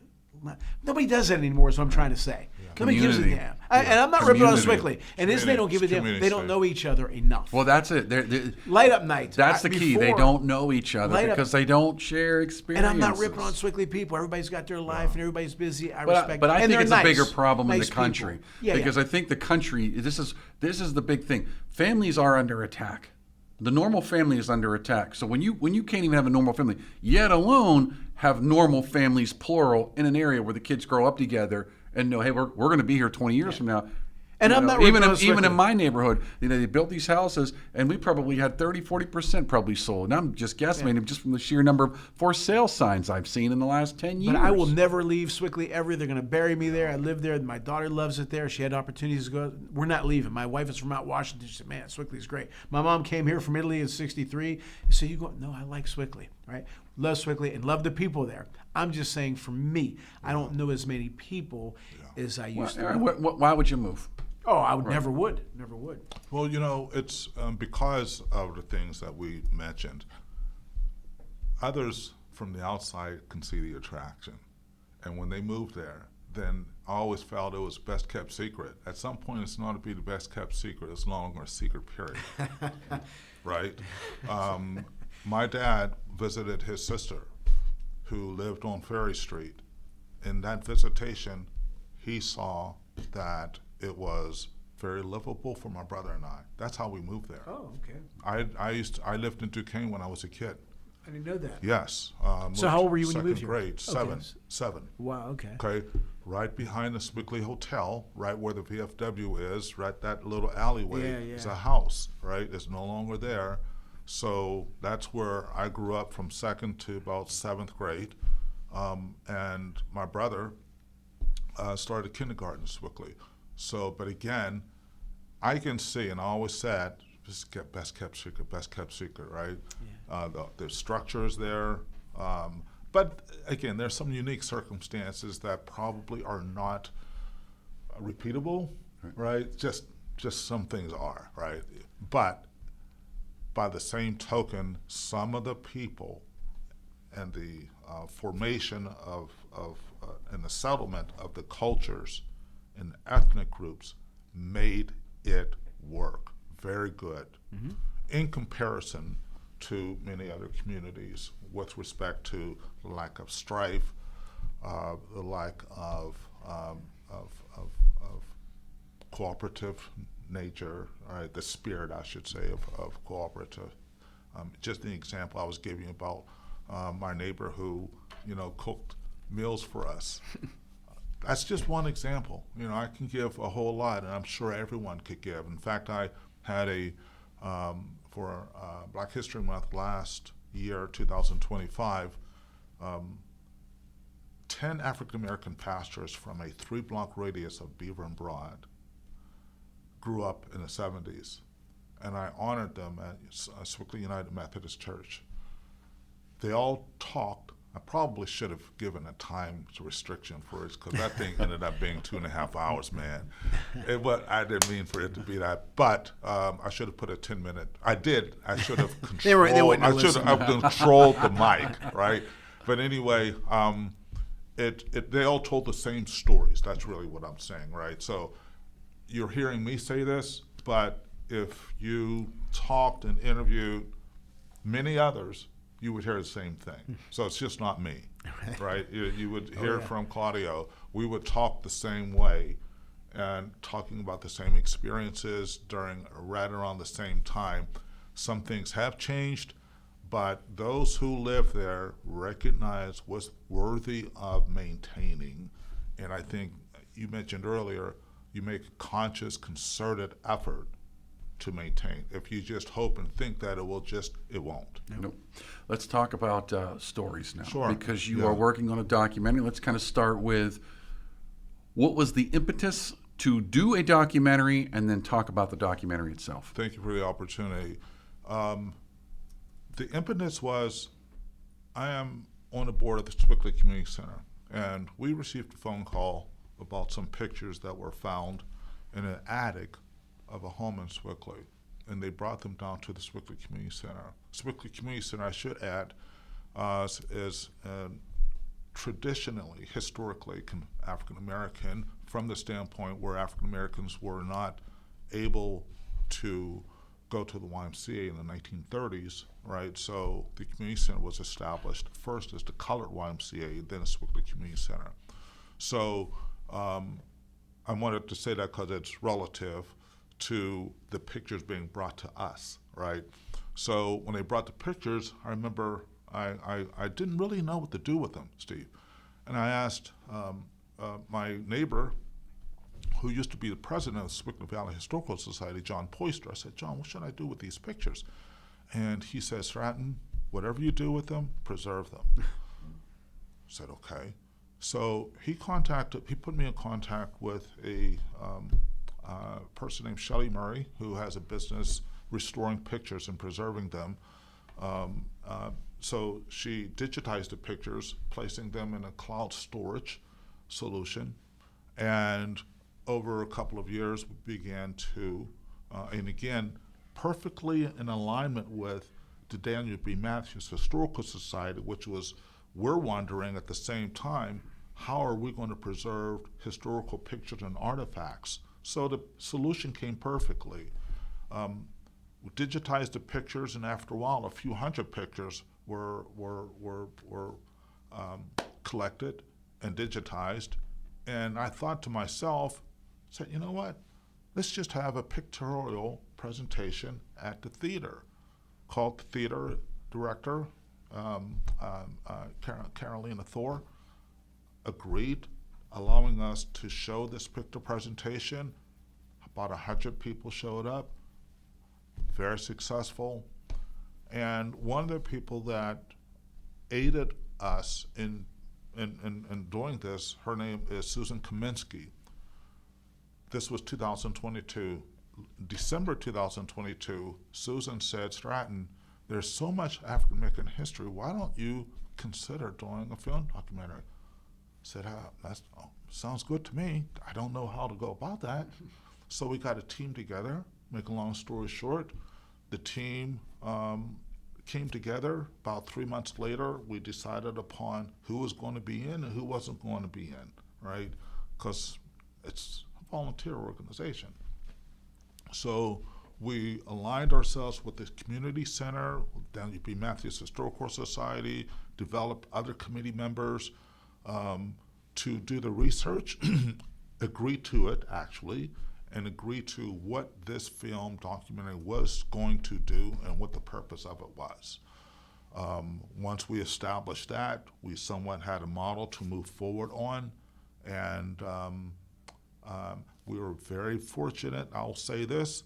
Nobody does that anymore, is what I'm trying to say. Nobody gives a damn. And I'm not ripping on Sewickley. And they don't give a damn. They don't know each other enough. Well, that's it. Light up nights. That's the key. They don't know each other because they don't share experiences. And I'm not ripping on Sewickley people. Everybody's got their life and everybody's busy. I respect. But I think it's a bigger problem in the people. country because I think the country. This is the big thing. Families are under attack. The normal family is under attack. So when you can't even have a normal family, yet alone have normal families, plural, in an area where the kids grow up together and know, hey, we're going to be here 20 years from now. And I'm not even in my neighborhood, they built these houses, and we probably had 30-40% probably sold. And I'm just guesstimating just from the sheer number of for sale signs I've seen in the last 10 years. But I will never leave Sewickley ever. They're going to bury me there. I live there. My daughter loves it there. She had opportunities to go. We're not leaving. My wife is from Mount Washington. She said, "Man, Sewickley's great." My mom came here from Italy in '63. So you go, "No, I like Sewickley, right? Love Sewickley and love the people there." I'm just saying, for me, I don't know as many people as I used to. Why would you move? Oh, I would never would. Well, it's because of the things that we mentioned. Others from the outside can see the attraction. And when they moved there, then I always felt it was best kept secret. At some point, it's not to be the best kept secret. It's no longer a secret, period. Right? My dad visited his sister, who lived on Ferry Street. In that visitation, he saw that it was very livable for my brother and I. That's how we moved there. Oh, okay. I lived in Duquesne when I was a kid. I didn't know that. Yes. So how old were you when you moved here? Second grade, seven. Wow, okay. Okay, right behind the Sewickley Hotel, right where the VFW is, right that little alleyway is a house, right? It's no longer there. So that's where I grew up from second to about 7th grade. And my brother started kindergarten in Sewickley. So, but again, I can see, and I always said, just get best kept secret, right? Yeah. The structure is there. But again, there's some unique circumstances that probably are not repeatable, right? Just some things are, right? But by the same token, some of the people and the formation of and the settlement of the cultures and ethnic groups made it work very good in comparison to many other communities with respect to the lack of strife, the lack of cooperative nature, right? The spirit, I should say, of cooperative. Just an example I was giving about my neighbor who, cooked meals for us. That's just one example. I can give a whole lot, and I'm sure everyone could give. In fact, I had for Black History Month last year, 2025, 10 African-American pastors from a 3-block radius of Beaver and Broad grew up in the 70s. and I honored them at Sewickley United Methodist Church. They all talked. I probably should have given a time restriction for it, because that thing ended up being 2.5 hours, man. I didn't mean for it to be that, but I should have put a 10-minute. I did. I should have controlled. I should have controlled the mic, right? But anyway, they all told the same stories. That's really what I'm saying, right? So you're hearing me say this, but if you talked and interviewed many others, you would hear the same thing. So it's just not me, right? You would hear from Claudio. We would talk the same way and talking about the same experiences right around the same time. Some things have changed, but those who live there recognize what's worthy of maintaining. And I think you mentioned earlier, you make a conscious, concerted effort to maintain. If you just hope and think that it won't. Nope. Let's talk about stories now. Sure. Because you are working on a documentary. Let's kind of start with, what was the impetus to do a documentary, and then talk about the documentary itself? Thank you for the opportunity. The impetus was, I am on the board of the Sewickley Community Center, and we received a phone call about some pictures that were found in an attic of a home in Sewickley, and they brought them down to the Sewickley Community Center. Sewickley Community Center, I should add, is traditionally, historically, African American, from the standpoint where African Americans were not able to go to the YMCA in the 1930s, right? So the community center was established first as the colored YMCA, then the Sewickley Community Center. So I wanted to say that because it's relative to the pictures being brought to us, right? So when they brought the pictures, I remember I didn't really know what to do with them, Steve. And I asked my neighbor, who used to be the president of the Sewickley Valley Historical Society, John Poyster. I said, John, what should I do with these pictures? And he said, Stratton, whatever you do with them, preserve them. I said, okay. So he put me in contact with a person named Shelley Murray, who has a business restoring pictures and preserving them. So she digitized the pictures, placing them in a cloud storage solution, and over a couple of years we began to, and again, perfectly in alignment with the Daniel B. Matthews Historical Society, which was, we're wondering at the same time, how are we going to preserve historical pictures and artifacts? So the solution came perfectly. We digitized the pictures, and after a while, a few hundred pictures were collected and digitized. And I thought to myself, said, you know what? Let's just have a pictorial presentation at the theater. Called the theater director, Carolina Thor, agreed, allowing us to show this picture presentation. About 100 people showed up, very successful. And one of the people that aided us in doing this, her name is Susan Kaminsky. This was 2022. December 2022, Susan said, Stratton, there's so much African American history, why don't you consider doing a film documentary? I said, that sounds good to me. I don't know how to go about that. So we got a team together. Make a long story short, the team came together. About 3 months later, we decided upon who was going to be in and who wasn't going to be in, right? Because it's a volunteer organization. So we aligned ourselves with the community center, Daniel B. Matthews Historical Society, developed other committee members to do the research, agree to it actually, and agree to what this film documentary was going to do and what the purpose of it was. Once we established that, we somewhat had a model to move forward on, and we were very fortunate, I'll say this,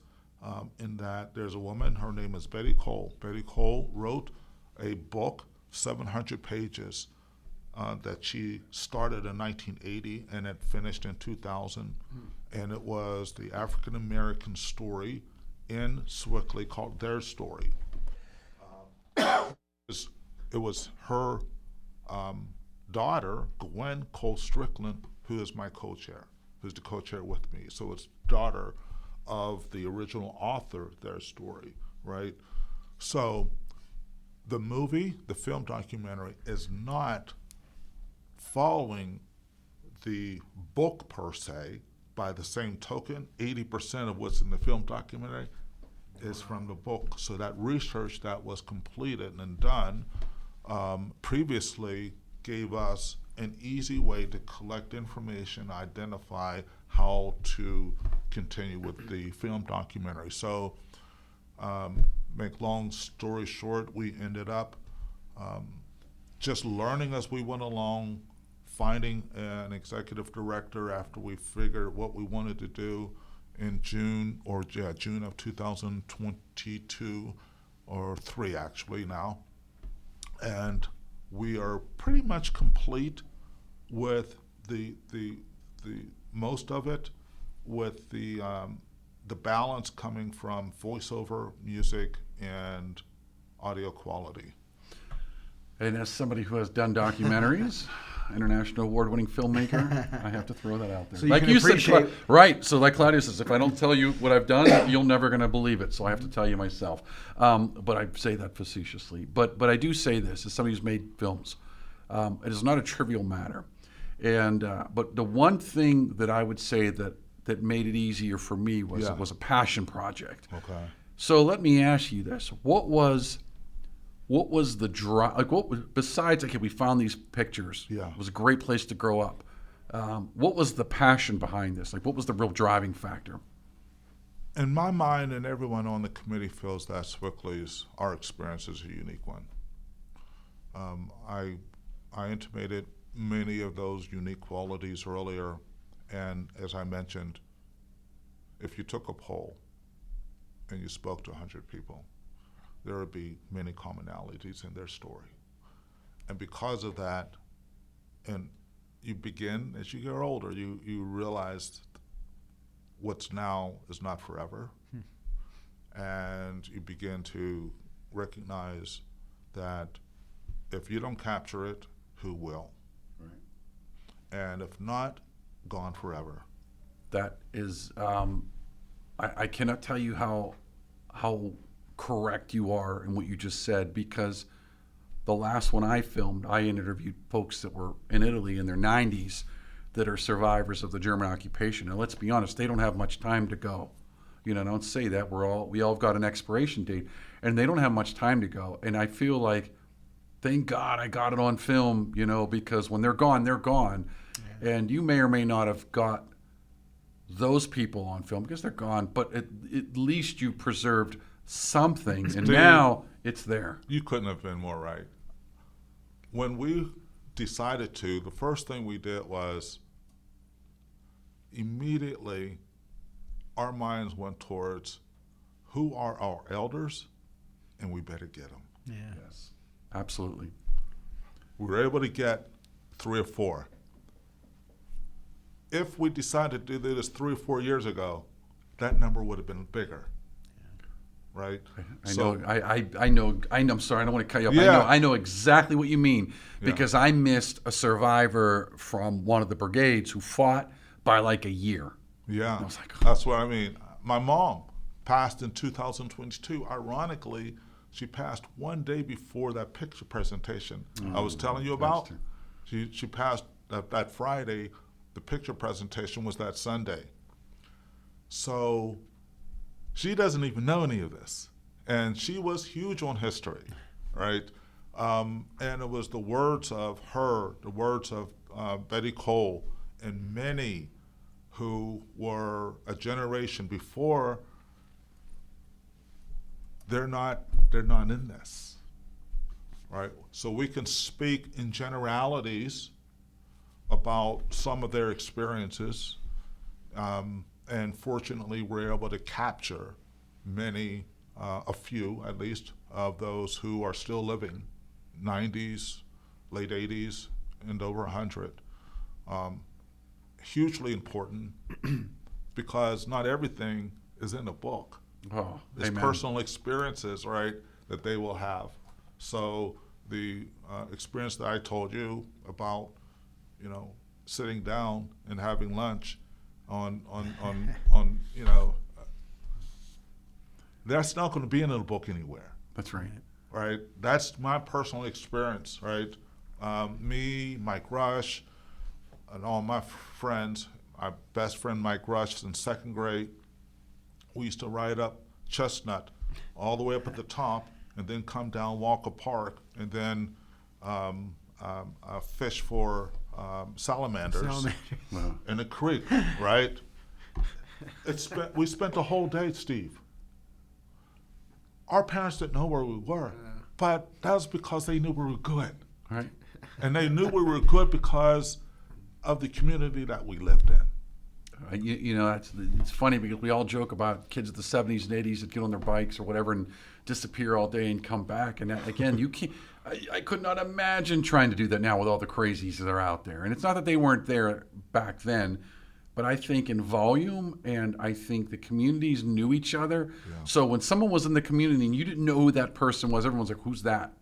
in that there's a woman, her name is Betty Cole. Betty Cole wrote a book, 700 pages, that she started in 1980 and it finished in 2000. And it was the African American story in Sewickley called Their Story. It was her daughter, Gwen Cole Strickland, who is my co-chair, who's the co-chair with me. So it's daughter of the original author, Their Story, right? So the movie, the film documentary, is not following the book per se. By the same token, 80% of what's in the film documentary is from the book. So that research that was completed and done previously gave us an easy way to collect information, identify how to continue with the film documentary. So, make long story short, we ended up just learning as we went along, finding an executive director after we figured what we wanted to do in June of 2022, or 3 actually now. And we are pretty much complete with the most of it, with the balance coming from voiceover, music, and audio quality. And as somebody who has done documentaries, international award-winning filmmaker, I have to throw that out there. So you said, right? So like Claudio says, if I don't tell you what I've done, you're never going to believe it. So I have to tell you myself. But I say that facetiously. But I do say this as somebody who's made films. It is not a trivial matter. And but the one thing that I would say that made it easier for me was it was a passion project. Okay. So let me ask you this: What was the drive? Like, what was, besides? Okay, we found these pictures. Yeah. It was a great place to grow up. What was the passion behind this? Like, what was the real driving factor? In my mind, and everyone on the committee feels that Sewickley's, our experience is a unique one. I intimated many of those unique qualities earlier, and as I mentioned, if you took a poll and you spoke to 100 people, there would be many commonalities in their story. And because of that, and you begin, as you get older, you realize what's now is not forever. And you begin to recognize that if you don't capture it, who will? Right. And if not, gone forever. That is, I cannot tell you how correct you are in what you just said, because the last one I filmed, I interviewed folks that were in Italy in their 90s that are survivors of the German occupation. And let's be honest, they don't have much time to go. You know, don't say that. We all got an expiration date, and they don't have much time to go. And I feel like, thank God I got it on film, you know, because when they're gone, they're gone. Yeah. And you may or may not have got those people on film because they're gone, but at least you preserved something, and Steve, now it's there. You couldn't have been more right. When we decided to, the first thing we did was immediately our minds went towards who are our elders, and we better get them. Yeah. Yes, absolutely. We were able to get 3 or 4. If we decided to do this 3 or 4 years ago, that number would have been bigger. Right? I know. I'm sorry, I don't want to cut you off. Yeah. I know exactly what you mean, because I missed a survivor from one of the brigades who fought by like a year. Yeah, I was like, oh. That's what I mean. My mom passed in 2022. Ironically, she passed one day before that picture presentation I was telling you about. She passed that Friday. The picture presentation was that Sunday. So she doesn't even know any of this. And she was huge on history, right? And it was the words of her, the words of Betty Cole, and many who were a generation before. They're not in this, right? So we can speak in generalities about some of their experiences, and fortunately we're able to capture many, a few at least, of those who are still living, 90s, late 80s, and over 100. Hugely important because not everything is in a book. Oh, It's amen. personal experiences, right, that they will have. So the experience that I told you about, sitting down and having lunch on that's not going to be in a book anywhere. That's right. Right? That's my personal experience, right? Me, Mike Rush, and all my friends, my best friend Mike Rush in second grade, we used to ride up Chestnut all the way up at the top and then come down Walker Park and then fish for salamanders in the creek, right? We spent the whole day, Steve. Our parents didn't know where we were, but that was because they knew we were good. Right. And they knew we were good because of the community that we lived in. It's funny because we all joke about kids of the 70s and 80s that get on their bikes or whatever and disappear all day and come back. And that, again, you can't. I could not imagine trying to do that now with all the crazies that are out there. And it's not that they weren't there back then, but I think in volume, and I think the communities knew each other. Yeah. So when someone was in the community and you didn't know who that person was, everyone's like, "Who's that?"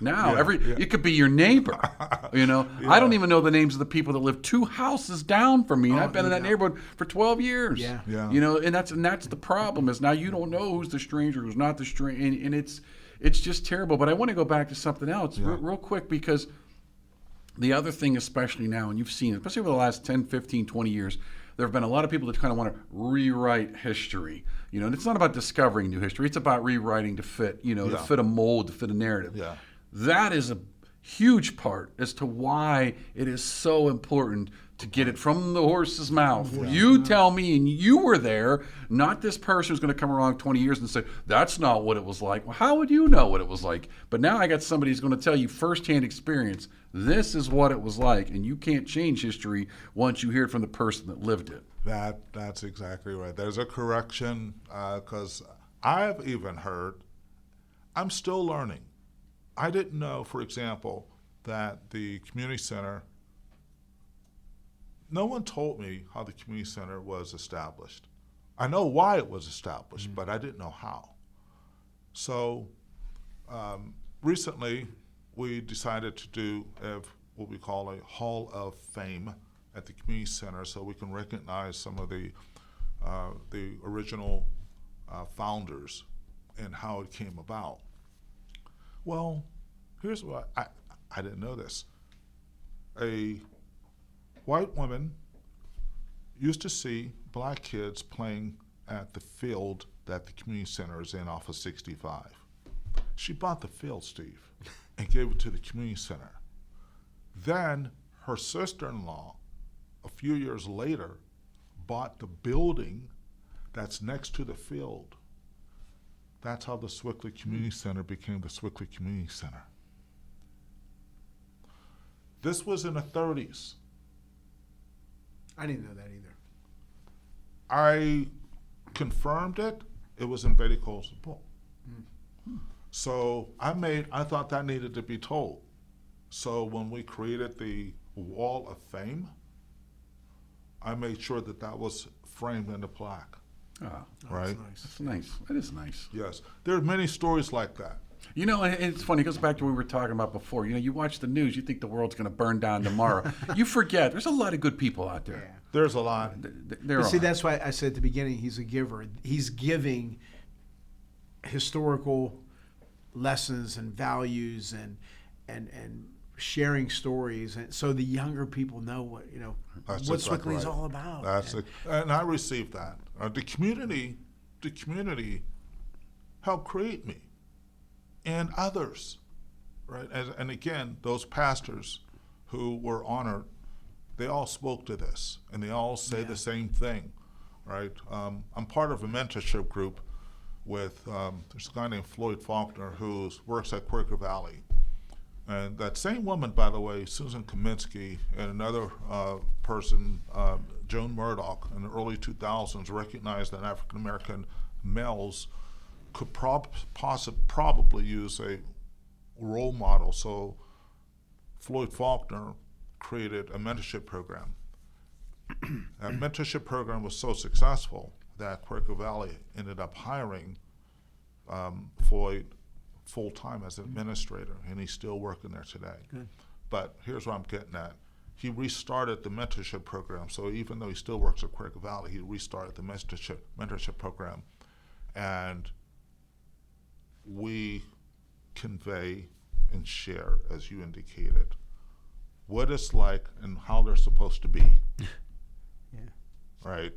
Now it could be your neighbor. I don't even know the names of the people that live 2 houses down from me. And I've been in that neighborhood for 12 years. Yeah. And that's the problem is now you don't know who's the stranger, who's not the stranger, and it's just terrible. But I want to go back to something else real quick, because the other thing, especially now, and you've seen it, especially over the last 10, 15, 20 years, there have been a lot of people that kind of want to rewrite history. And it's not about discovering new history. It's about rewriting to fit, to fit a mold, to fit a narrative. Yeah. That is a huge part as to why it is so important to get it from the horse's mouth. Yeah. You tell me, and you were there, not this person who's going to come along 20 years and say, that's not what it was like. Well, how would you know what it was like? But now I got somebody who's going to tell you firsthand experience, this is what it was like, and you can't change history once you hear it from the person that lived it. That's exactly right. There's a correction, because I've even heard, I'm still learning. I didn't know, for example, that the community center, no one told me how the community center was established. I know why it was established, but I didn't know how. So recently, we decided to do what we call a Hall of Fame at the community center, so we can recognize some of the original founders and how it came about. Well, here's what I didn't know this. A white woman used to see black kids playing at the field that the community center is in off of 65. She bought the field, Steve, and gave it to the community center. Then her sister-in-law, a few years later, bought the building that's next to the field. That's how the Sewickley Community Center became the Sewickley Community Center. This was in the 30s. I didn't know that either. I confirmed it. It was in Betty Cole's book. Mm-hmm. So I thought that needed to be told. So when we created the Wall of Fame, I made sure that was framed in the plaque. Oh, right? That's nice. That is nice. Yes. There are many stories like that. It's funny. It goes back to what we were talking about before. You watch the news, you think the world's going to burn down tomorrow. You forget there's a lot of good people out there. Yeah. There's a lot. That's why I said at the beginning he's a giver. He's giving historical lessons and values and sharing stories, and so the younger people know what Sewickley is all about. And I received that. The community helped create me and others, right? And again, those pastors who were honored, they all spoke to this, and they all say the same thing, right? I'm part of a mentorship group with there's a guy named Floyd Faulkner who works at Quaker Valley. And that same woman, by the way, Susan Kaminsky, and another person, Joan Murdoch, in the early 2000s, recognized that African American males could probably use a role model. So Floyd Faulkner created a mentorship program. That mentorship program was so successful that Quaker Valley ended up hiring Floyd full-time as an administrator, and he's still working there today. Good. But here's what I'm getting at. He restarted the mentorship program. So even though he still works at Quaker Valley, he restarted the mentorship program. And we convey and share, as you indicated, what it's like and how they're supposed to be. Yeah. Right?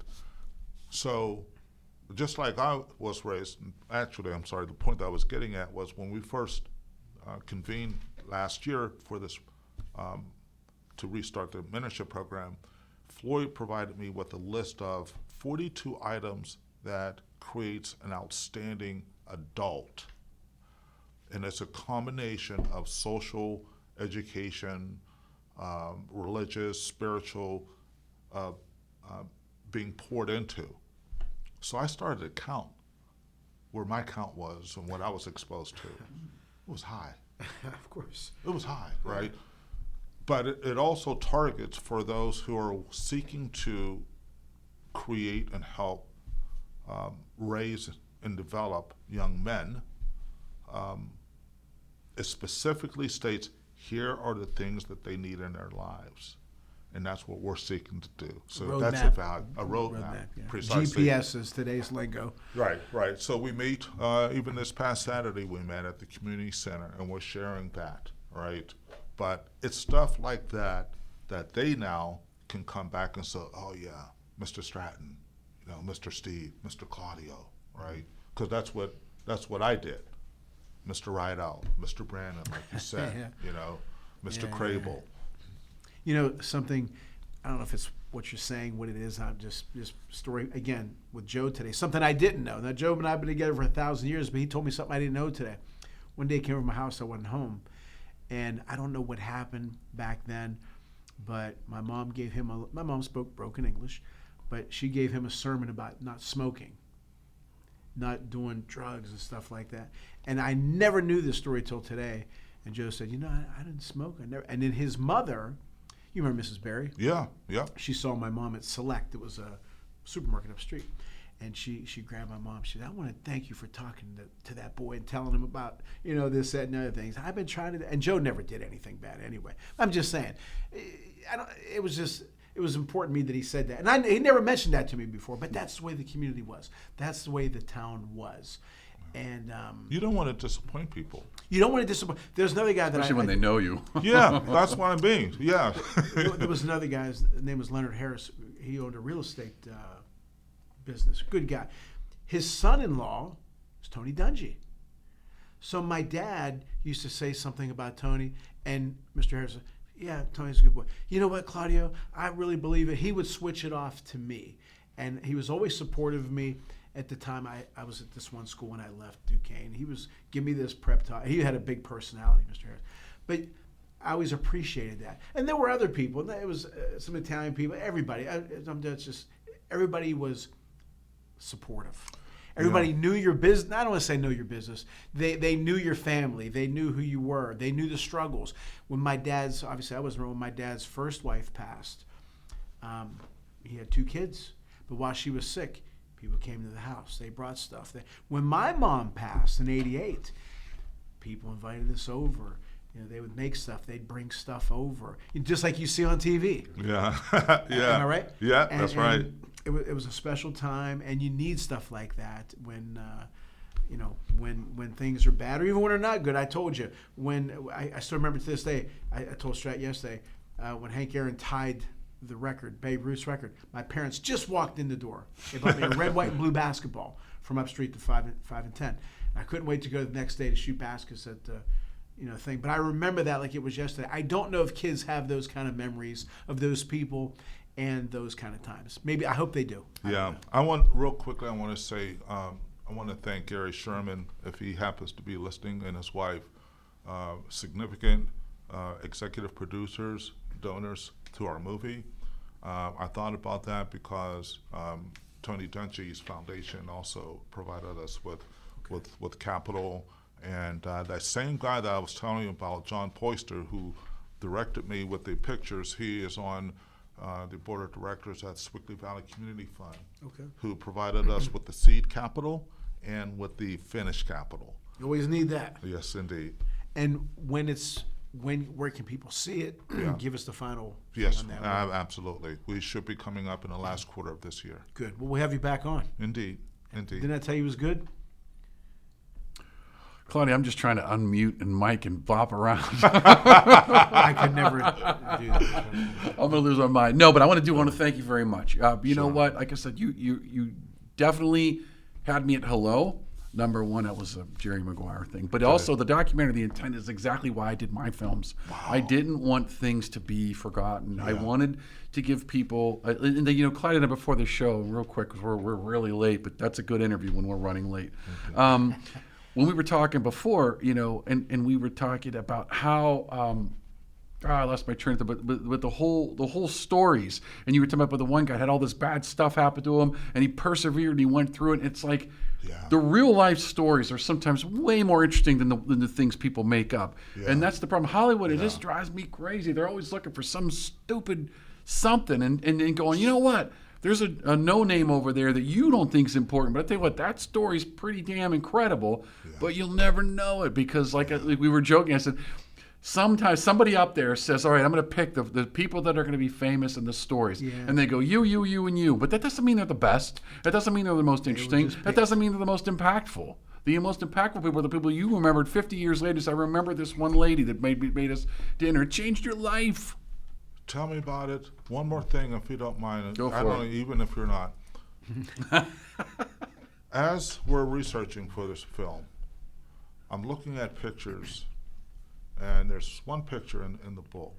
So just like I was raised, actually, I'm sorry, the point that I was getting at was when we first convened last year for this to restart the mentorship program, Floyd provided me with a list of 42 items that creates an outstanding adult. And it's a combination of social, education, religious, spiritual, being poured into. So I started to count where my count was and what I was exposed to. It was high. Of course. It was high, right? But it also targets for those who are seeking to create and help raise and develop young men. It specifically states, here are the things that they need in their lives. And that's what we're seeking to do. So that's a roadmap. Yeah. Precisely. GPS is today's lingo. Right, right. So we meet, even this past Saturday, we met at the community center, and we're sharing that, right? But it's stuff like that that they now can come back and say, oh yeah, Mr. Stratton, you know, Mr. Steve, Mr. Claudio, right? Because that's what I did. Mr. Rideout, Mr. Brandon, like you said, Yeah. you know, Mr. Crable. You know, something, I don't know if it's what you're saying, what it is, I'm just story, again, with Joe today, something I didn't know. Now, Joe and I have been together for 1,000 years, but he told me something I didn't know today. One day he came over to my house, I wasn't home, and I don't know what happened back then, but my mom gave him my mom spoke broken English, but she gave him a sermon about not smoking, not doing drugs and stuff like that. And I never knew this story till today. And Joe said, you know, I didn't smoke. I never. And then his mother, you remember Mrs. Berry? Yeah, yeah. She saw my mom at Select. It was a supermarket upstreet. And she grabbed my mom. She said, I want to thank you for talking to that boy and telling him about, you know, this, that, and other things. I've been trying to, and Joe never did anything bad anyway. I'm just saying, it was important to me that he said that. And he never mentioned that to me before, but that's the way the community was. That's the way the town was. And You don't want to disappoint people. you don't want to disappoint. There's another guy that Especially when they know you. Yeah, that's what I'm being. Yeah. there was another guy, his name was Leonard Harris. He owned a real estate business. Good guy. His son-in-law was Tony Dungy. So my dad used to say something about Tony, and Mr. Harris said, yeah, Tony's a good boy. You know what, Claudio? I really believe it. He would switch it off to me. And he was always supportive of me. At the time, I was at this one school when I left Duquesne. He was giving me this prep talk. He had a big personality, Mr. Harris. But I always appreciated that. And there were other people. It was some Italian people. Everybody. Everybody was supportive. Everybody knew your business. I don't want to say know your business. They knew your family. They knew who you were. They knew the struggles. When my dad's, obviously I wasn't around when my dad's first wife passed, he had 2 kids. But while she was sick, people came to the house. They brought stuff. When my mom passed in '88, people invited us over. You know, they would make stuff. They'd bring stuff over, just like you see on TV. Yeah. Yeah. Am I right? Yeah, that's right. It was a special time, and you need stuff like that when, when things are bad, or even when they're not good. I told you when I still remember to this day. I told Strat yesterday when Hank Aaron tied the record, Babe Ruth's record. My parents just walked in the door. They bought me a red, white, and blue basketball from upstreet to 5 and 10. And I couldn't wait to go the next day to shoot baskets at the, thing. But I remember that like it was yesterday. I don't know if kids have those kind of memories of those people and those kind of times. Maybe I hope they do. Yeah, I want to say I want to thank Gary Sherman if he happens to be listening, and his wife, significant executive producers, donors to our movie. I thought about that because Tony Dungy's foundation also provided us with capital, and that same guy that I was telling you about, John Poyster, who directed me with the pictures, he is on the board of directors at Sewickley Valley Community Fund, Okay. who provided us with the seed capital and with the finished capital. You always need that. Yes, indeed. And where can people see it? Yeah. Give us the final thing Yes, on that. absolutely. We should be coming up in the last quarter of this year. Good. Well, we'll have you back on. Indeed, indeed. Didn't I tell you it was good? Claudia, I'm just trying to unmute and mic and bop around. I could never do that. I'm gonna lose my mind. No, but I want to thank you very much. You know what? Like I said, you definitely had me at hello. Number one, that was a Jerry Maguire thing, but also the documentary. The intent is exactly why I did my films. Wow. I didn't want things to be forgotten. Yeah. I wanted to give people, and Claudia and I before the show, real quick, because we're really late, but that's a good interview when we're running late. Okay. When we were talking before, and we were talking about how. I lost my train of thought, but the whole stories, and you were talking about the one guy had all this bad stuff happen to him, and he persevered and he went through it. And it's like the real life stories are sometimes way more interesting than the things people make up, and that's the problem. Hollywood, it just drives me crazy. They're always looking for some stupid something, and going, you know what? There's a no name over there that you don't think is important, but I tell you what, that story's pretty damn incredible, but you'll never know it because, like we were joking, I said. Sometimes somebody up there says, all right, I'm going to pick the people that are going to be famous in the stories. Yeah. And they go, you, and you. But that doesn't mean they're the best. That doesn't mean they're the most interesting. That doesn't mean they're the most impactful. The most impactful people are the people you remembered 50 years later. So I remember this one lady that made us dinner. It changed your life. Tell me about it. One more thing, if you don't mind. Go for it. Even if you're not. As we're researching for this film, I'm looking at pictures. And there's one picture in the book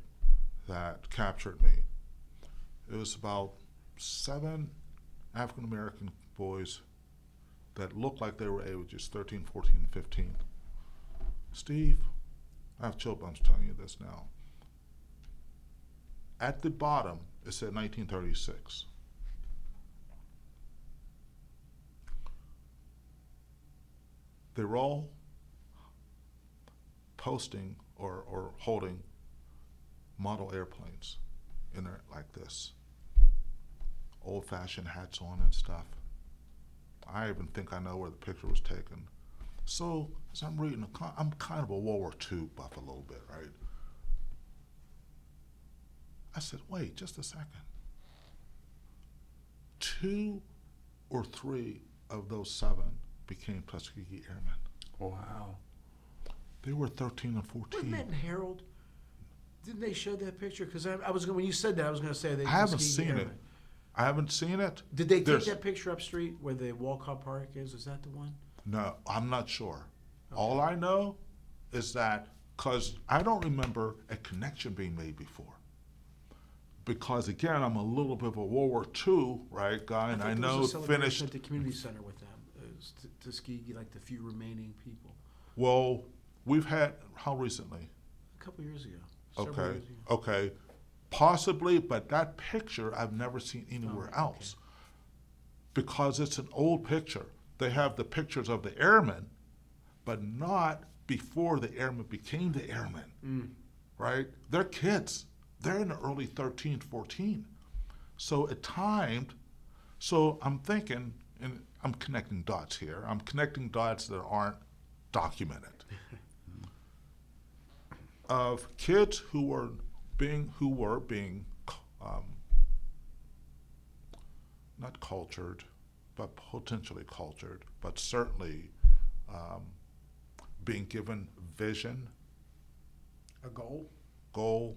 that captured me. It was about 7 African-American boys that looked like they were ages 13, 14, 15. Steve, I have chill bumps telling you this now. At the bottom, it said 1936. They were all posting or holding model airplanes in there like this. Old-fashioned hats on and stuff. I even think I know where the picture was taken. So, as I'm reading, I'm kind of a World War II buff a little bit, right? I said, wait, just a second. 2 or 3 of those 7 became Tuskegee Airmen. Wow. They were 13 and 14. Wasn't that in Herald? Didn't they show that picture? Because I was when you said that, I was going to say they. I haven't seen it. I haven't seen it. Did they take that picture up street where the Walcott Park is? Is that the one? No, I'm not sure. Okay. All I know is that because I don't remember a connection being made before. Because again, I'm a little bit of a World War II guy, and I know it finished at the community center with them. Tuskegee, like the few remaining people. Well. We've had, how recently? A couple years ago. Okay. Possibly, but that picture I've never seen anywhere else. Because it's an old picture. They have the pictures of the airmen, but not before the airmen became the airmen, right? They're kids. They're in the early 13, 14. So it timed. So I'm thinking, and I'm connecting dots here. I'm connecting dots that aren't documented. Of kids who were being not cultured, but potentially cultured, but certainly being given vision, a goal,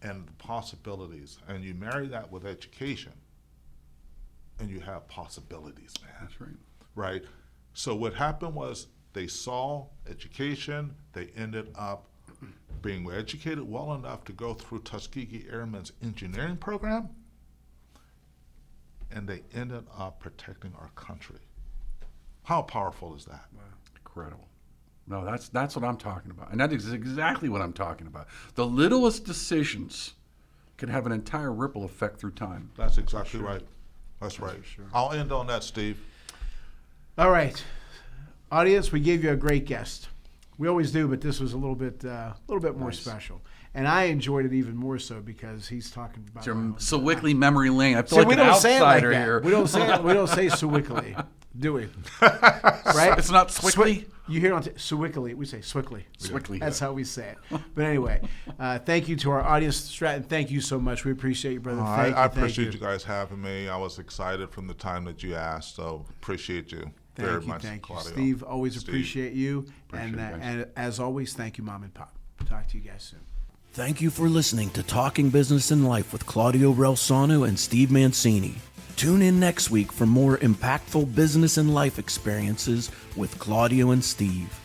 and the possibilities. And you marry that with education, and you have possibilities, man. That's right. Right? So what happened was they saw education, they ended up being educated well enough to go through Tuskegee Airmen's engineering program, and they ended up protecting our country. How powerful is that? Wow. Incredible. No, that's what I'm talking about. And that is exactly what I'm talking about. The littlest decisions can have an entire ripple effect through time. That's exactly right. That's right. Sure. I'll end on that, Steve. All right. Audience, we gave you a great guest. We always do, but this was a little bit more special. And I enjoyed it even more so because he's talking about Sewickley memory lane. I feel See, like we an don't say it like outsider that. here. We don't say Sewickley, do we? Right? It's not Sewickley? You hear it on Sewickley. We say Sewickley. Sewickley. That's how we say it. But anyway, thank you to our audience, Stratton. Thank you so much. We appreciate you, brother. I appreciate you guys having me. I was excited from the time that you asked, so appreciate you very much, Thank you, Claudio. Steve. Always Steve. appreciate you. Appreciate it, guys. And as always, thank you, Mom and Pop. Talk to you guys soon. Thank you for listening to Talking Business and Life with Claudio Reilsono and Steve Mancini. Tune in next week for more impactful business and life experiences with Claudio and Steve.